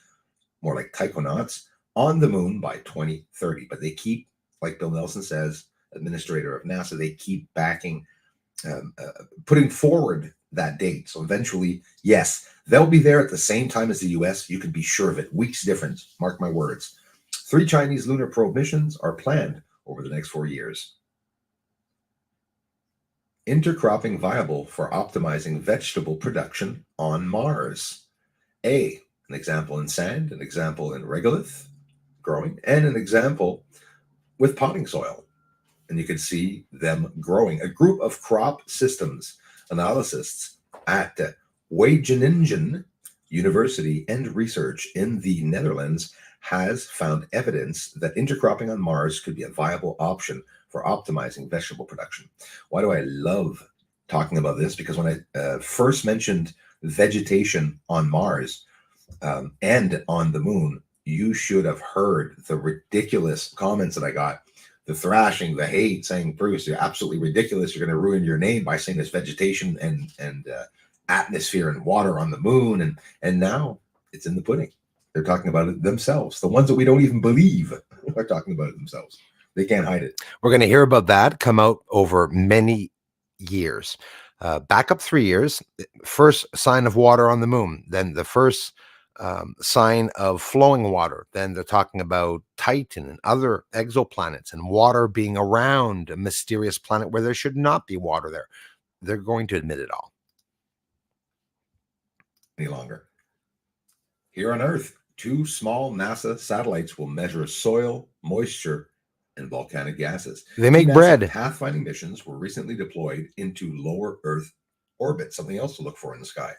more like taikonauts, on the moon by 2030. But they keep, like Bill Nelson says, administrator of NASA, they keep putting forward that date. So eventually, yes, they'll be there at the same time as the US. You can be sure of it. Weeks difference. Mark my words. 3 Chinese lunar probe missions are planned over the next 4 years. Intercropping viable for optimizing vegetable production on Mars. An example in sand, an example in regolith growing, and an example with potting soil. And you can see them growing. A group of crop systems analysts at Wageningen University and Research in the Netherlands has found evidence that intercropping on Mars could be a viable option for optimizing vegetable production. Why do I love talking about this? Because when I first mentioned vegetation on Mars and on the moon, you should have heard the ridiculous comments that I got. The thrashing, the hate, saying, Bruce, you're absolutely ridiculous. You're going to ruin your name by saying this vegetation and atmosphere and water on the moon. And now it's in the pudding. They're talking about it themselves. The ones that we don't even believe are talking about it themselves. They can't hide it. We're going to hear about that come out over many years. Back up 3 years, first sign of water on the moon, then the first sign of flowing water. Then they're talking about Titan and other exoplanets and water being around a mysterious planet where there should not be water there. They're going to admit it all. Any longer. Here on Earth, 2 small NASA satellites will measure soil, moisture, and volcanic gases. They make bread. Pathfinding missions were recently deployed into lower Earth orbit, something else to look for in the sky,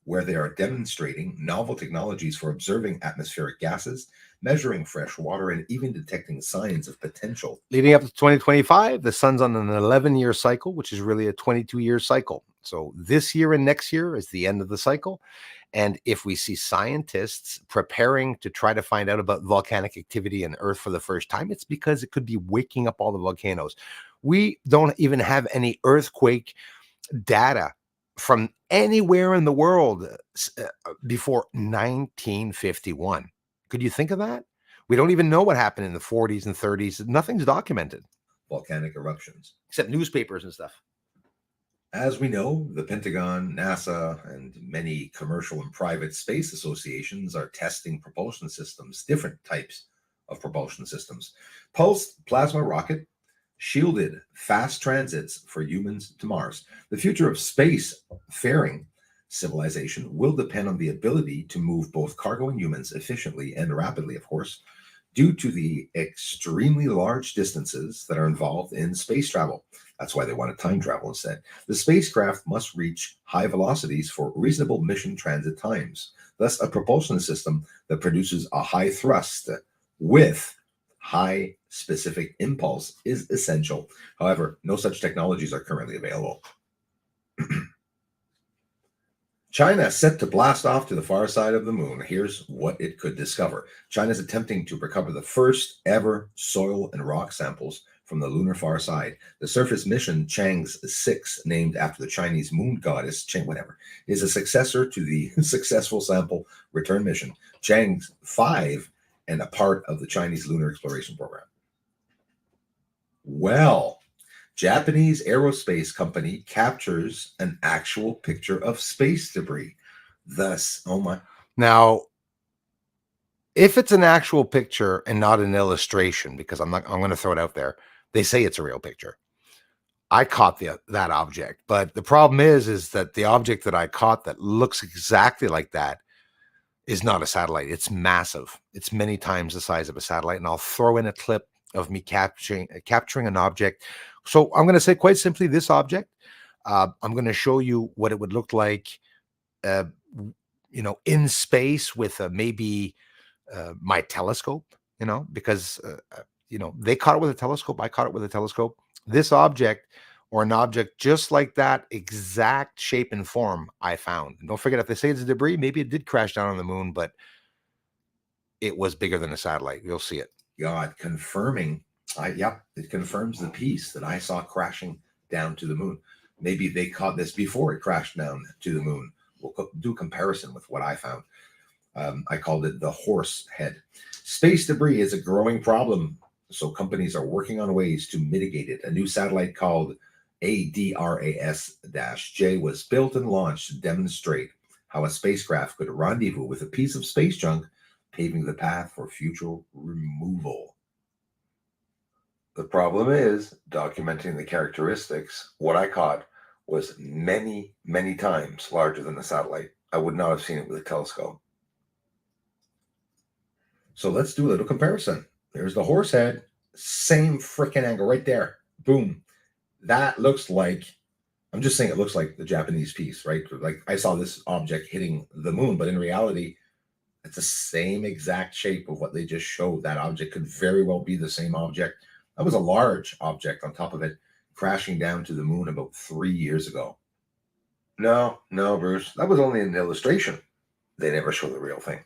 where they are demonstrating novel technologies for observing atmospheric gases, measuring fresh water, and even detecting signs of potential. Leading up to 2025, the sun's on an 11-year cycle, which is really a 22-year cycle. So this year and next year is the end of the cycle. And if we see scientists preparing to try to find out about volcanic activity in Earth for the first time, it's because it could be waking up all the volcanoes. We don't even have any earthquake data from anywhere in the world before 1951. Could you think of that? We don't even know what happened in the 40s and 30s. Nothing's documented. Volcanic eruptions. Except newspapers and stuff. As we know, the Pentagon, NASA, and many commercial and private space associations are testing propulsion systems, different types of propulsion systems. Pulsed plasma rocket, shielded fast transits for humans to Mars. The future of space-faring civilization will depend on the ability to move both cargo and humans efficiently and rapidly, of course, due to the extremely large distances that are involved in space travel. That's why they want to time travel instead. The spacecraft must reach high velocities for reasonable mission transit times. Thus, a propulsion system that produces a high thrust with high specific impulse is essential. However, no such technologies are currently available. China set to blast off to the far side of the moon. Here's what it could discover. China is attempting to recover the first ever soil and rock samples from the lunar far side. The surface mission Chang's 6, named after the Chinese moon goddess Chang, whatever, is a successor to the successful sample return mission Chang's 5 and a part of the Chinese lunar exploration program. Well, Japanese aerospace company captures an actual picture of space debris. Thus, oh my. Now, if it's an actual picture and not an illustration, because I'm going to throw it out there, they say it's a real picture. I caught that object, but the problem is that the object that I caught that looks exactly like that is not a satellite. It's massive. It's many times the size of a satellite, and I'll throw in a clip of me capturing an object. So I'm going to say quite simply, this object. I'm going to show you what it would look like, uh, in space with maybe my telescope. Because they caught it with a telescope. I caught it with a telescope. This object, or an object just like that exact shape and form, I found. And don't forget, if they say it's debris, maybe it did crash down on the moon, but it was bigger than a satellite. You'll see it. God, confirming. Yep, it confirms the piece that I saw crashing down to the moon. Maybe they caught this before it crashed down to the moon. We'll do comparison with what I found. I called it the horse head. Space debris is a growing problem, so companies are working on ways to mitigate it. A new satellite called ADRAS-J was built and launched to demonstrate how a spacecraft could rendezvous with a piece of space junk, paving the path for future removal. The problem is documenting the characteristics. What I caught was many, many times larger than the satellite. I would not have seen it with a telescope. So let's do a little comparison. There's the horse head, same freaking angle right there. Boom. That looks like, I'm just saying it looks like the Japanese piece, right? Like I saw this object hitting the moon, but in reality, it's the same exact shape of what they just showed. That object could very well be the same object. That was a large object on top of it, crashing down to the moon about 3 years ago. No, Bruce, that was only an illustration. They never show the real thing.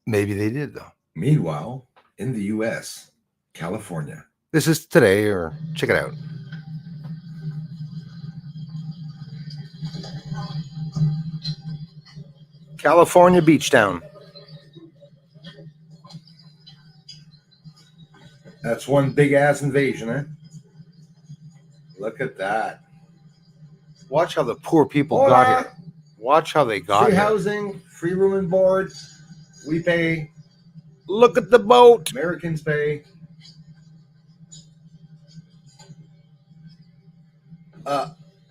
Maybe they did, though. Meanwhile, in the U.S., California. This is today, or check it out. California beach town. That's one big ass invasion, eh? Look at that. Watch how the poor people got here. Watch how they got here. Free housing, free room and board. We pay. Look at the boat. Americans pay.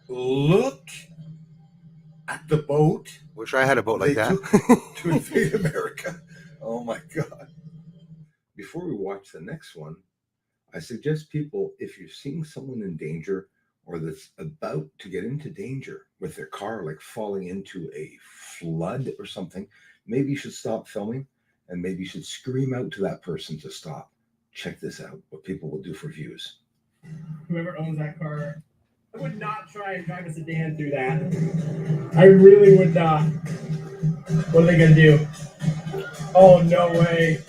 Look at the boat. Wish I had a boat like that. To invade America. Oh my God. Before we watch the next one, I suggest people, if you're seeing someone in danger or that's about to get into danger with their car, like falling into a flood or something, maybe you should stop filming and maybe you should scream out to that person to stop. Check this out, what people will do for views. Whoever owns that car, I would not try and drive a sedan through that. I really would not. What are they going to do? Oh, no way.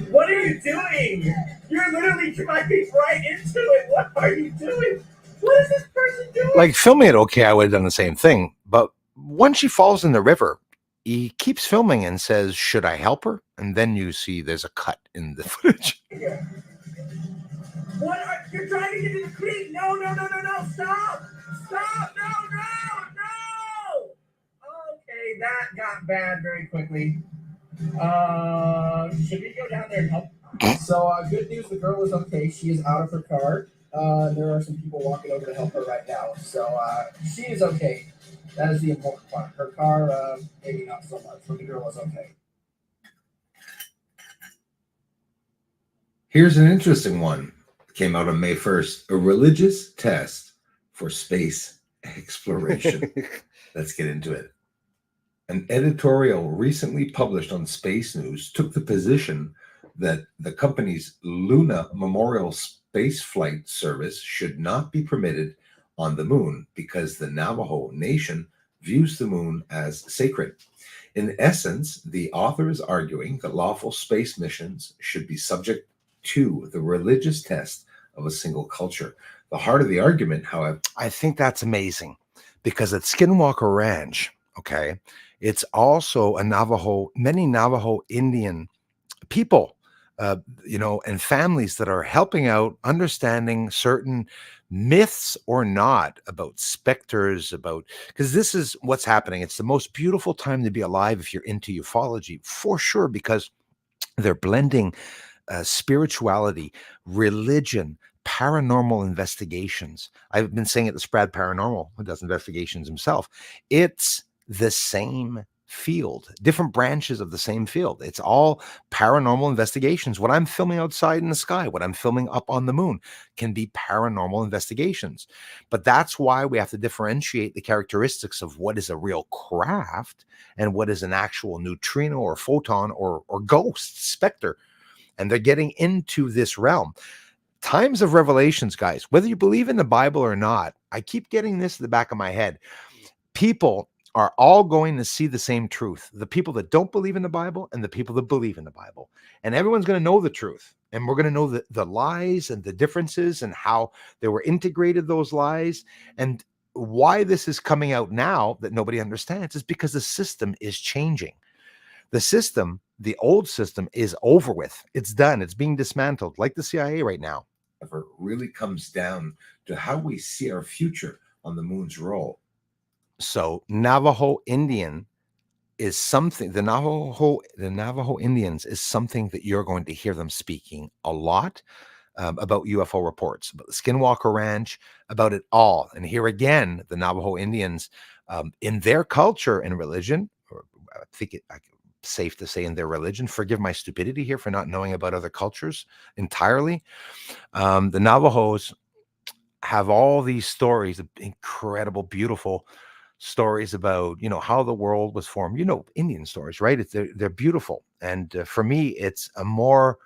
What are you doing? You're literally driving right into it. What are you doing? What is this person doing? Like, filming it, okay, I would have done the same thing. But once she falls in the river, he keeps filming and says, should I help her? And then you see there's a cut in the footage. What? You're trying to get to the creek. No. Stop. No. Okay, that got bad very quickly. Should we go down there and help? So, good news, the girl is okay. She is out of her car. There are some people walking over to help her right now. So, she is okay. That is the important part. Her car, maybe not so much, but the girl is okay. Here's an interesting one. It came out on May 1st. A religious test for space exploration. Let's get into it. An editorial recently published on Space News took the position that the company's Lunar Memorial Spaceflight Service should not be permitted on the moon because the Navajo Nation views the moon as sacred. In essence, the author is arguing that lawful space missions should be subject to the religious test of a single culture. The heart of the argument, however, I think that's amazing because at Skinwalker Ranch, okay, it's also many Navajo Indian people, and families that are helping out, understanding certain myths or not about specters, because this is what's happening. It's the most beautiful time to be alive if you're into ufology, for sure, because they're blending spirituality, religion, paranormal investigations. I've been saying it to Sprad Paranormal, who does investigations himself. It's the same field, different branches of the same field. It's all paranormal investigations. What I'm filming outside in the sky, what I'm filming up on the moon can be paranormal investigations. But that's why we have to differentiate the characteristics of what is a real craft and what is an actual neutrino or photon or ghost, specter. And they're getting into this realm. Times of revelations, guys, whether you believe in the Bible or not, I keep getting this in the back of my head. People are all going to see the same truth. The people that don't believe in the Bible and the people that believe in the Bible. And everyone's going to know the truth. And we're going to know the lies and the differences and how they were integrated, those lies. And why this is coming out now that nobody understands is because the system is changing. The system, the old system, is over with. It's done. It's being dismantled, like the CIA right now. It really comes down to how we see our future on the moon's role. So Navajo Indian is something, the Navajo Indians is something that you're going to hear them speaking a lot about UFO reports, about the Skinwalker Ranch, about it all. And here again, the Navajo Indians in their culture and religion, or I think safe to say in their religion, forgive my stupidity here for not knowing about other cultures entirely. The Navajos have all these stories, incredible, beautiful stories about, how the world was formed, Indian stories, right? They're beautiful. And for me, it's a more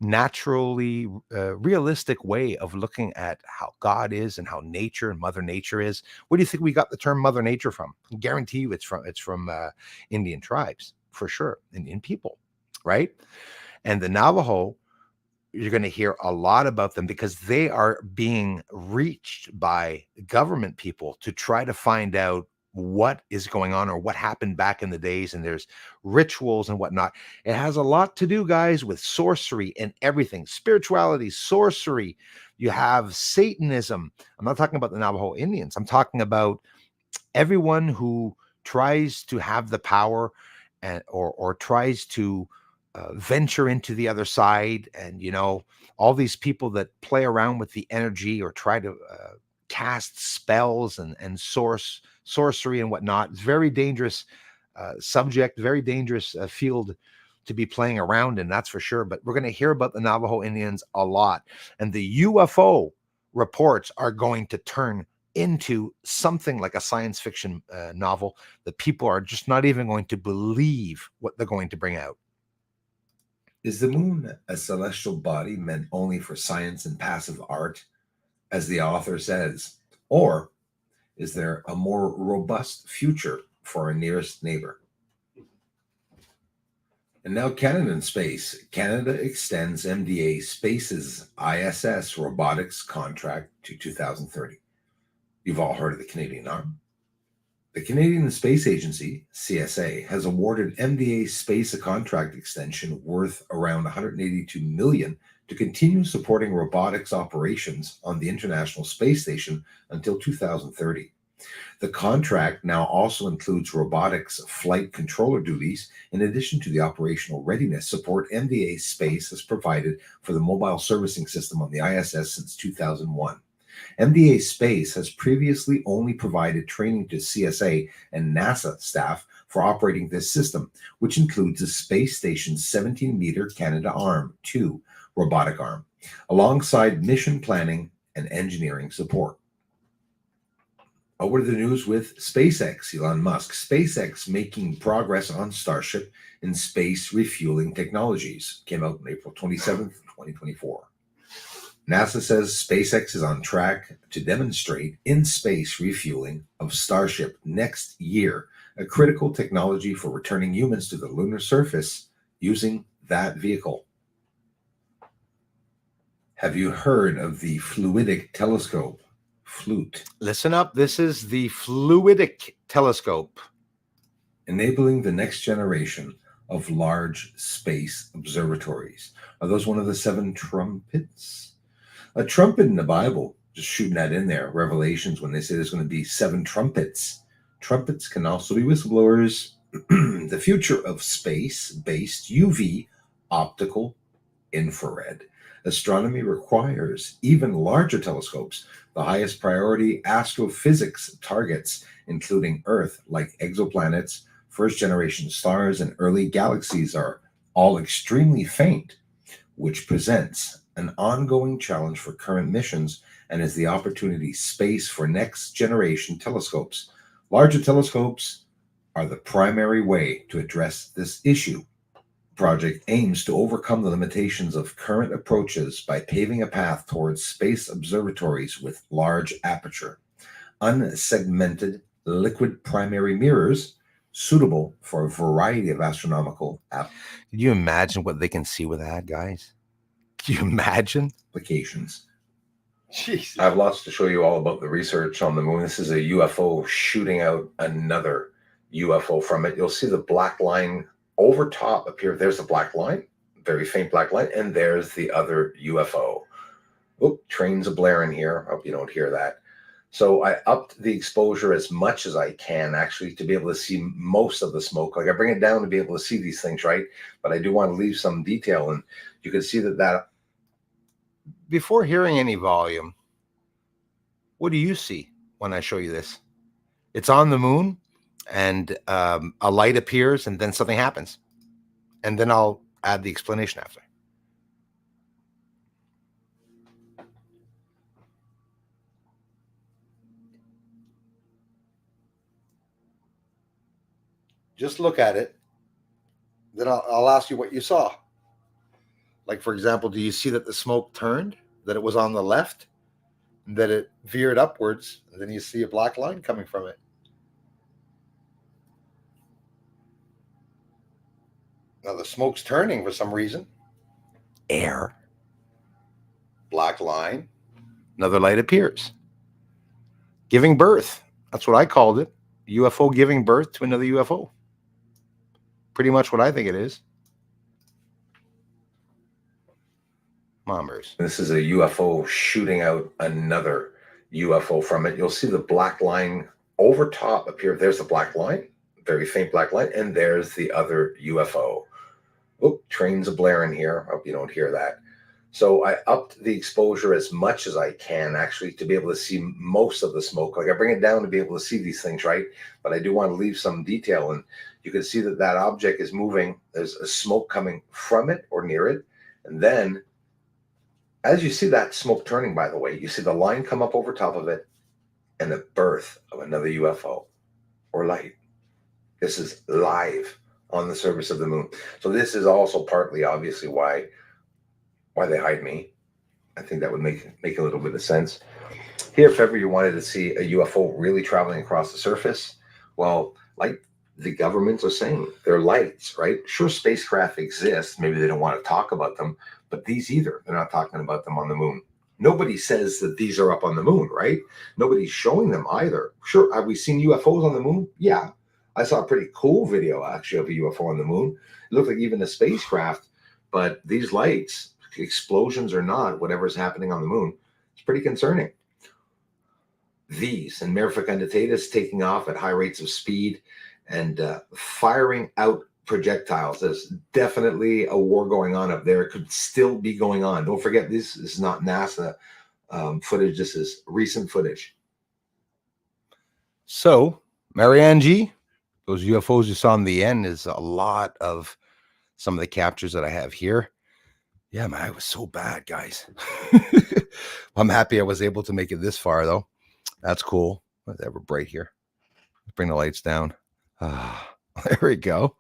naturally realistic way of looking at how God is and how nature and Mother Nature is. Where do you think we got the term Mother Nature from? I guarantee you it's from Indian tribes, for sure, Indian people, right? And the Navajo, you're going to hear a lot about them because they are being reached by government people to try to find out what is going on or what happened back in the days. And there's rituals and whatnot. It has a lot to do, guys, with sorcery and everything, spirituality, sorcery. You have Satanism. I'm not talking about the Navajo Indians. I'm talking about everyone who tries to have the power and or tries to venture into the other side. And all these people that play around with the energy or try to cast spells and sorcery and whatnot. It's very dangerous subject, very dangerous field to be playing around in, that's for sure. But we're going to hear about the Navajo Indians a lot, and the UFO reports are going to turn into something like a science fiction novel that people are just not even going to believe what they're going to bring out. Is the moon a celestial body meant only for science and passive art, as the author says? Or is there a more robust future for our nearest neighbor? And now Canada in space. Canada extends MDA Space's ISS robotics contract to 2030. You've all heard of the Canadian arm. The Canadian Space Agency, CSA, has awarded MDA Space a contract extension worth around $182 million to continue supporting robotics operations on the International Space Station until 2030. The contract now also includes robotics flight controller duties, in addition to the operational readiness support MDA Space has provided for the mobile servicing system on the ISS since 2001. MDA Space has previously only provided training to CSA and NASA staff for operating this system, which includes the space station's 17-meter Canadarm2 robotic arm, alongside mission planning and engineering support. Over to the news with SpaceX, Elon Musk. SpaceX making progress on Starship in space refueling technologies. Came out on April 27th, 2024. NASA says SpaceX is on track to demonstrate in-space refueling of Starship next year, a critical technology for returning humans to the lunar surface using that vehicle. Have you heard of the fluidic telescope? FLUTE. Listen up, this is the fluidic telescope, enabling the next generation of large space observatories. Are those one of the 7 trumpets? A trumpet in the Bible, just shooting that in there, Revelations, when they say there's going to be 7 trumpets. Trumpets can also be whistleblowers. The future of space-based UV, optical, infrared. Astronomy requires even larger telescopes. The highest priority astrophysics targets, including Earth, like exoplanets, first generation stars, and early galaxies, are all extremely faint, which presents an ongoing challenge for current missions and is the opportunity space for next generation telescopes. Larger telescopes are the primary way to address this issue. Project aims to overcome the limitations of current approaches by paving a path towards space observatories with large aperture, unsegmented liquid primary mirrors suitable for a variety of astronomical applications. Can you imagine what they can see with that, guys? Can you imagine? Applications. Jeez. I have lots to show you all about the research on the moon. This is a UFO shooting out another UFO from it. You'll see the black line over top appear. There's the black line, very faint black line, and there's the other UFO. Oop, trains are blaring here. I hope you don't hear that. So I upped the exposure as much as I can, actually, to be able to see most of the smoke. Like I bring it down to be able to see these things, right? But I do want to leave some detail, and you can see that before hearing any volume, what do you see when I show you this? It's on the moon, and a light appears, and then something happens. And then I'll add the explanation after. Just look at it. Then I'll ask you what you saw. Like, for example, do you see that the smoke turned, that it was on the left, that it veered upwards, and then you see a black line coming from it? Now the smoke's turning for some reason. Air. Black line. Another light appears. Giving birth. That's what I called it. UFO giving birth to another UFO. Pretty much what I think it is. Mombers. This is a UFO shooting out another UFO from it. You'll see the black line over top appear. There's the black line, very faint black line, and there's the other UFO. Oop, trains are blaring here. I hope you don't hear that. So I upped the exposure as much as I can, actually, to be able to see most of the smoke. Like I bring it down to be able to see these things, right? But I do want to leave some detail, and you can see that that object is moving. There's a smoke coming from it or near it. And then as you see that smoke turning, by the way, you see the line come up over top of it and the birth of another UFO or light. This is live on the surface of the moon. So this is also partly, obviously, why they hide me. I think that would make a little bit of sense. Here, if ever you wanted to see a UFO really traveling across the surface, well, like the governments are saying, they're lights, right? Sure, spacecraft exist. Maybe they don't want to talk about them, but these either. They're not talking about them on the moon. Nobody says that these are up on the moon, right? Nobody's showing them either. Sure, have we seen UFOs on the moon? Yeah. I saw a pretty cool video, actually, of a UFO on the moon. It looked like even a spacecraft, but these lights, explosions or not, whatever's happening on the moon, it's pretty concerning. These and Mare Fecunditatis taking off at high rates of speed and firing out projectiles. There's definitely a war going on up there. It could still be going on. Don't forget, this is not NASA footage. This is recent footage. So, Marianne G., those UFOs you saw in the end is a lot of some of the captures that I have here. Yeah, man, I was so bad, guys. I'm happy I was able to make it this far, though. That's cool. Let's have a break here. Let's bring the lights down. There we go.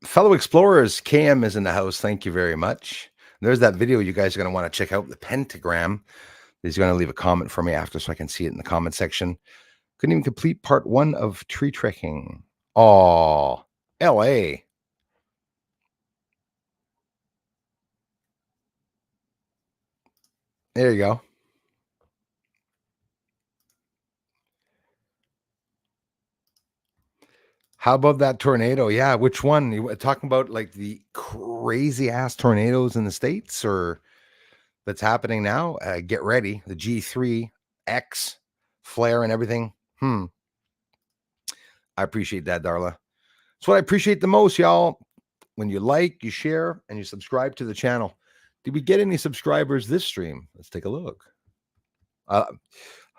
Fellow explorers, KM is in the house. Thank you very much. There's that video you guys are going to want to check out, the pentagram. He's going to leave a comment for me after so I can see it in the comment section. Couldn't even complete part 1 of tree trekking. Oh, LA. There you go. How about that tornado? Yeah, which one? You talking about like the crazy ass tornadoes in the States or that's happening now? Get ready. The G3X flare and everything. I appreciate that, Darla. It's what I appreciate the most, y'all. When you like, you share, and you subscribe to the channel. Did we get any subscribers this stream? Let's take a look. I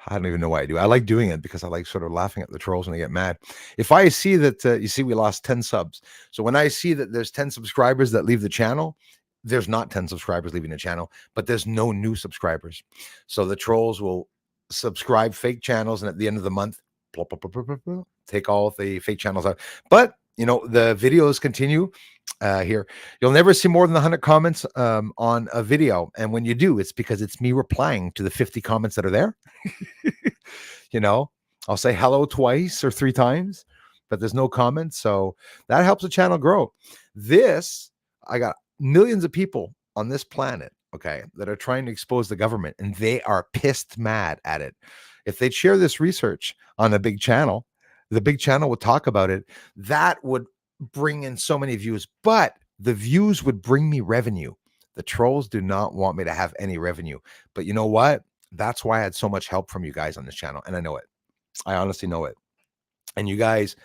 don't even know why I do. I like doing it because I like sort of laughing at the trolls when they get mad. If I see that, you see, we lost 10 subs. So when I see that there's 10 subscribers that leave the channel, there's not 10 subscribers leaving the channel, but there's no new subscribers. So the trolls will subscribe fake channels, and at the end of the month, blah, blah, blah, blah, blah, blah, take all of the fake channels out. But, you know, the videos continue here. You'll never see more than 100 comments on a video. And when you do, it's because it's me replying to the 50 comments that are there. You know, I'll say hello twice or 3 times, but there's no comments. So that helps the channel grow. I got millions of people on this planet, okay, that are trying to expose the government, and they are pissed mad at it. If they'd share this research on a big channel, the big channel would talk about it. That would bring in so many views, but the views would bring me revenue. The trolls do not want me to have any revenue. But you know what? That's why I had so much help from you guys on this channel. And I know it. I honestly know it. And you guys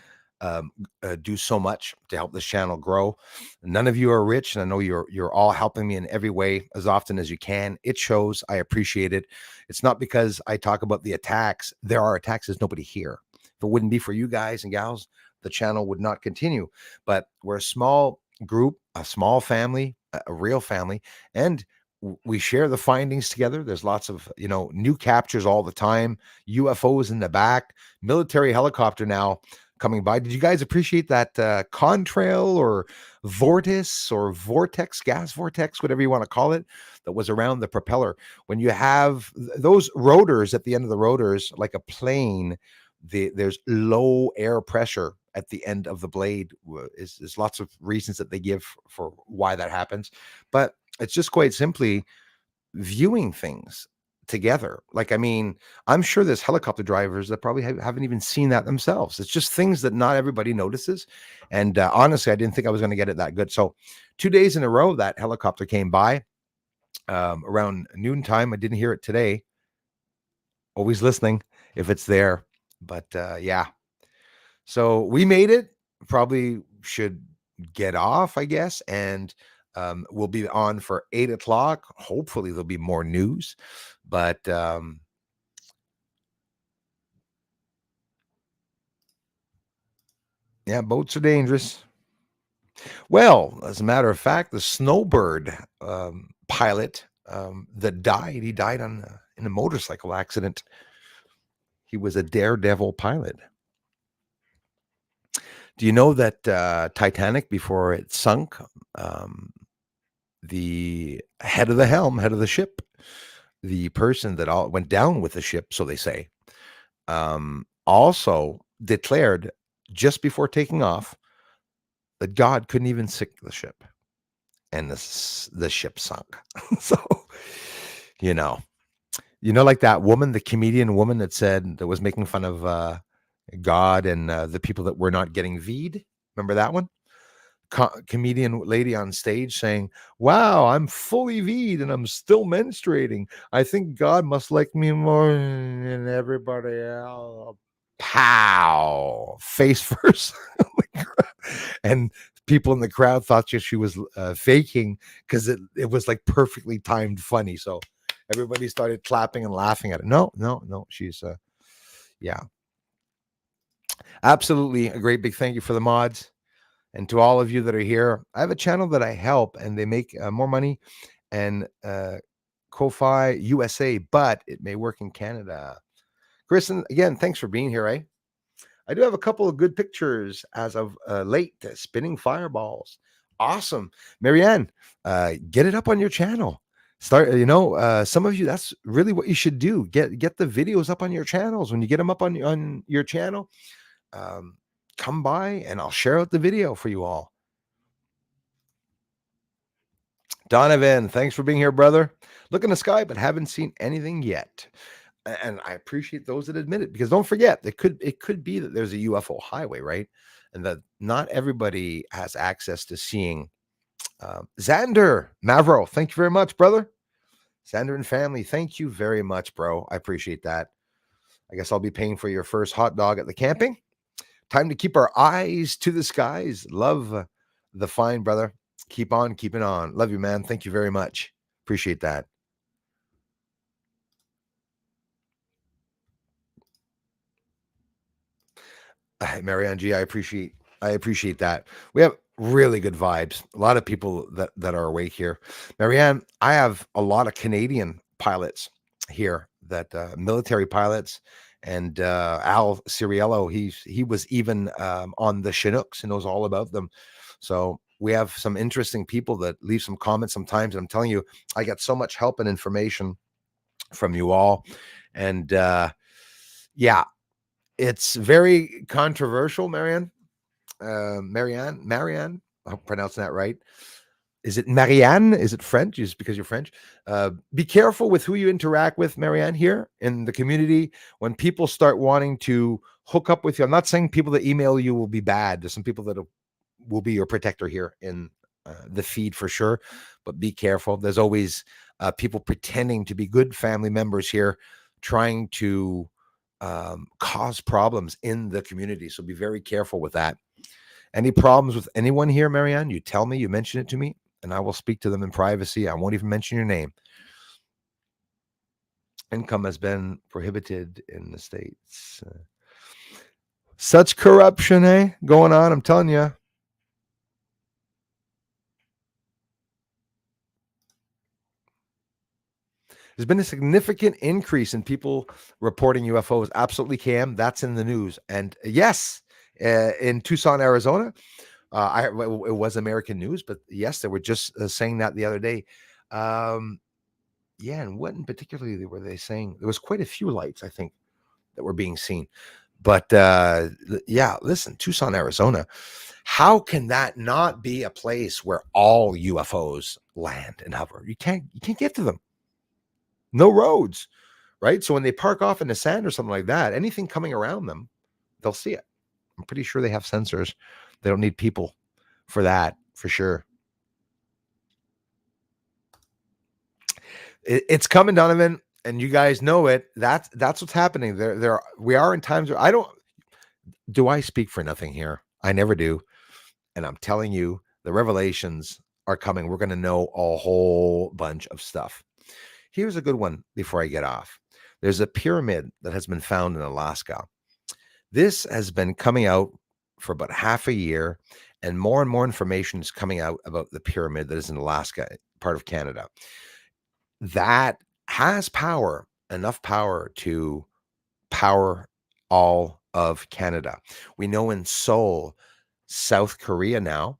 do so much to help this channel grow. None of you are rich, and I know you're all helping me in every way as often as you can. It shows. I appreciate it. It's not because I talk about the attacks. There are attacks. There's nobody here. If it wouldn't be for you guys and gals, the channel would not continue. But we're a small group, a small family, a real family, and we share the findings together. There's lots of, you know, new captures all the time, UFOs in the back, military helicopter now coming by. Did you guys appreciate that contrail or vortex or vortex, gas vortex, whatever you want to call it, that was around the propeller? When you have those rotors at the end of the rotors, like a plane, there's low air pressure at the end of the blade. Is lots of reasons that they give for why that happens, but it's just quite simply viewing things together. Like, I mean, I'm sure there's helicopter drivers that probably haven't even seen that themselves. It's just things that not everybody notices. And honestly, I didn't think I was going to get it that good. So 2 days in a row, that helicopter came by around noontime. I didn't hear it today. Always listening if it's there. But yeah. So we made it. Probably should get off, I guess. And we'll be on for 8 o'clock. Hopefully there'll be more news, but yeah, boats are dangerous. Well, as a matter of fact, the Snowbird pilot that died, he died in a motorcycle accident. He was a daredevil pilot. Do you know that Titanic, before it sunk, the head of the helm, head of the ship, the person that all went down with the ship, so they say, also declared just before taking off that God couldn't even sink the ship, and the ship sunk. So, you know, like that woman, the comedian woman that was making fun of God and the people that were not getting V'd. Remember that one? Comedian lady on stage saying, "Wow, I'm fully V'd and I'm still menstruating. I think God must like me more than everybody else." Pow! Face first. And people in the crowd thought she was faking, because it was like perfectly timed funny. So everybody started clapping and laughing at it. No, she's yeah. Absolutely a great big thank you for the mods. And to all of you that are here, I have a channel that I help, and they make more money and Ko-Fi USA, but it may work in Canada. Kristen, again, thanks for being here, eh? I do have a couple of good pictures as of late. Spinning fireballs. Awesome. Marianne, get it up on your channel. Start, some of you, that's really what you should do. Get the videos up on your channels. When you get them up on your channel, come by and I'll share out the video for you all. Donovan, thanks for being here, brother. Look in the sky, but haven't seen anything yet. And I appreciate those that admit it, because don't forget, it could be that there's a UFO highway, right? And that not everybody has access to seeing. Xander Mavro, thank you very much, brother. Xander and family, thank you very much, bro. I appreciate that. I guess I'll be paying for your first hot dog at the camping. Time to keep our eyes to the skies. Love the fine, brother. Keep on keeping on. Love you, man. Thank you very much. Appreciate that. Marianne G, I appreciate that. We have really good vibes. A lot of people that are awake here. Marianne, I have a lot of Canadian pilots here that military pilots, and Al Ciriello, he was even on the Chinooks and knows all about them. So we have some interesting people that leave some comments sometimes. And I'm telling you, I get so much help and information from you all. And yeah, it's very controversial, Marianne. Marianne, I hope I'm pronouncing that right. Is it Marianne? Is it French? Just because you're French. Be careful with who you interact with, Marianne, here in the community. When people start wanting to hook up with you, I'm not saying people that email you will be bad. There's some people that will be your protector here in the feed for sure, but be careful. There's always people pretending to be good family members here, trying to cause problems in the community. So be very careful with that. Any problems with anyone here, Marianne, you tell me, you mention it to me, and I will speak to them in privacy. I won't even mention your name. Income has been prohibited in the States. Such corruption, going on, I'm telling you. There's been a significant increase in people reporting UFOs. Absolutely, Cam. That's in the news. And yes, in Tucson, Arizona, it was American news, but yes, they were just saying that the other day. Yeah, and what in particularly were they saying? There was quite a few lights, I think, that were being seen. But yeah, listen, Tucson, Arizona. How can that not be a place where all UFOs land and hover? You can't get to them. No roads, right? So when they park off in the sand or something like that, anything coming around them, they'll see it. I'm pretty sure they have sensors. They don't need people for that, for sure. It's coming, Donovan, and you guys know it. That's what's happening. We are in times where do I speak for nothing here? I never do. And I'm telling you, the revelations are coming. We're going to know a whole bunch of stuff. Here's a good one before I get off. There's a pyramid that has been found in Alaska. This has been coming out for about half a year, and more information is coming out about the pyramid that is in Alaska, part of Canada. That has power, enough power to power all of Canada. We know in Seoul, South Korea now,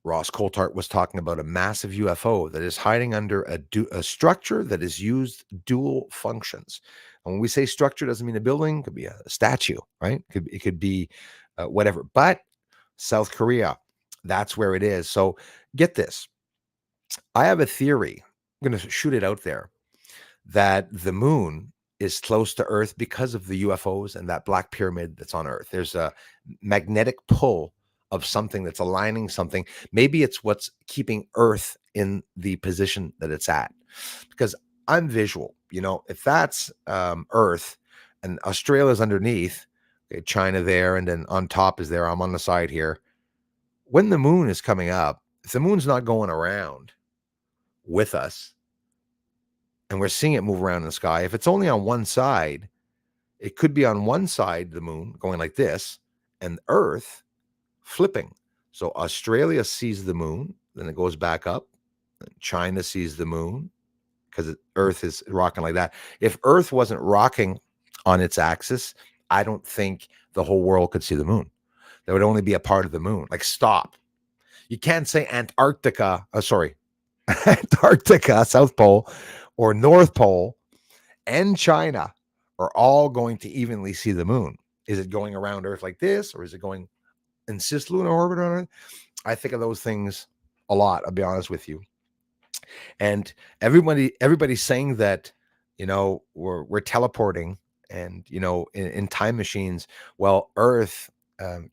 Ross Coulthart was talking about a massive UFO that is hiding under a structure that is used dual functions. And when we say structure, doesn't mean a building. It could be a statue, right? It could be whatever. But South Korea, that's where it is. So get this. I have a theory. I'm going to shoot it out there that the moon is close to Earth because of the UFOs and that black pyramid that's on Earth. There's a magnetic pull of something that's aligning something. Maybe it's what's keeping Earth in the position that it's at. Because I'm visual, if that's Earth and Australia's underneath, okay, China there, and then on top is there, I'm on the side here. When the moon is coming up, if the moon's not going around with us, and we're seeing it move around in the sky, if it's only on one side, it could be on one side, the moon going like this, and Earth flipping. So Australia sees the moon, then it goes back up. China sees the moon because Earth is rocking like that. If Earth wasn't rocking on its axis, I don't think the whole world could see the moon. There would only be a part of the moon. Like, stop. You can't say Antarctica, Antarctica, South Pole, or North Pole, and China are all going to evenly see the moon. Is it going around Earth like this, or is it going in cislunar orbit on Earth? I think of those things a lot, I'll be honest with you. And everybody's saying that, we're teleporting and, in time machines. Well, Earth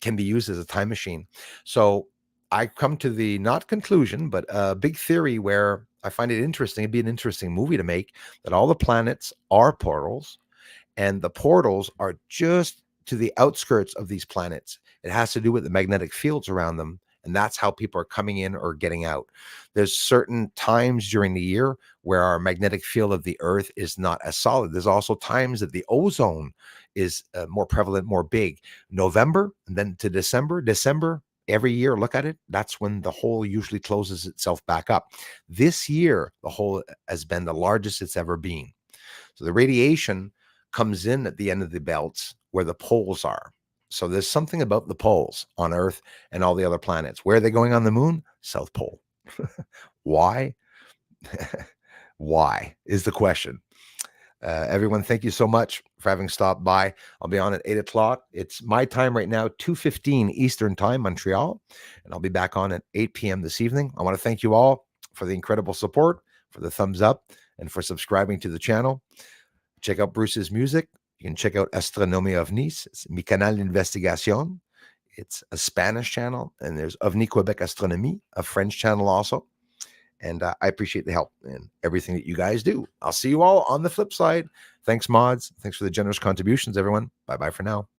can be used as a time machine. So I come to the not conclusion, but a big theory where I find it interesting. It'd be an interesting movie to make, that all the planets are portals, and the portals are just to the outskirts of these planets. It has to do with the magnetic fields around them. And that's how people are coming in or getting out. There's certain times during the year where our magnetic field of the earth is not as solid. There's also times that the ozone is more prevalent, more big. November and then to December, every year, look at it. That's when the hole usually closes itself back up. This year, the hole has been the largest it's ever been. So the radiation comes in at the end of the belts where the poles are. So there's something about the poles on Earth and all the other planets. Where are they going on the moon? South Pole. Why? Why is the question. Everyone, thank you so much for having stopped by. I'll be on at 8 o'clock. It's my time right now, 2:15 Eastern time, Montreal. And I'll be back on at 8 p.m. this evening. I want to thank you all for the incredible support, for the thumbs up, and for subscribing to the channel. Check out Bruce's music. You can check out Astronomia Ovnis. It's Mi Canal d'Investigation. It's a Spanish channel. And there's OVNI Quebec Astronomie, a French channel also. And I appreciate the help and everything that you guys do. I'll see you all on the flip side. Thanks, mods. Thanks for the generous contributions, everyone. Bye-bye for now.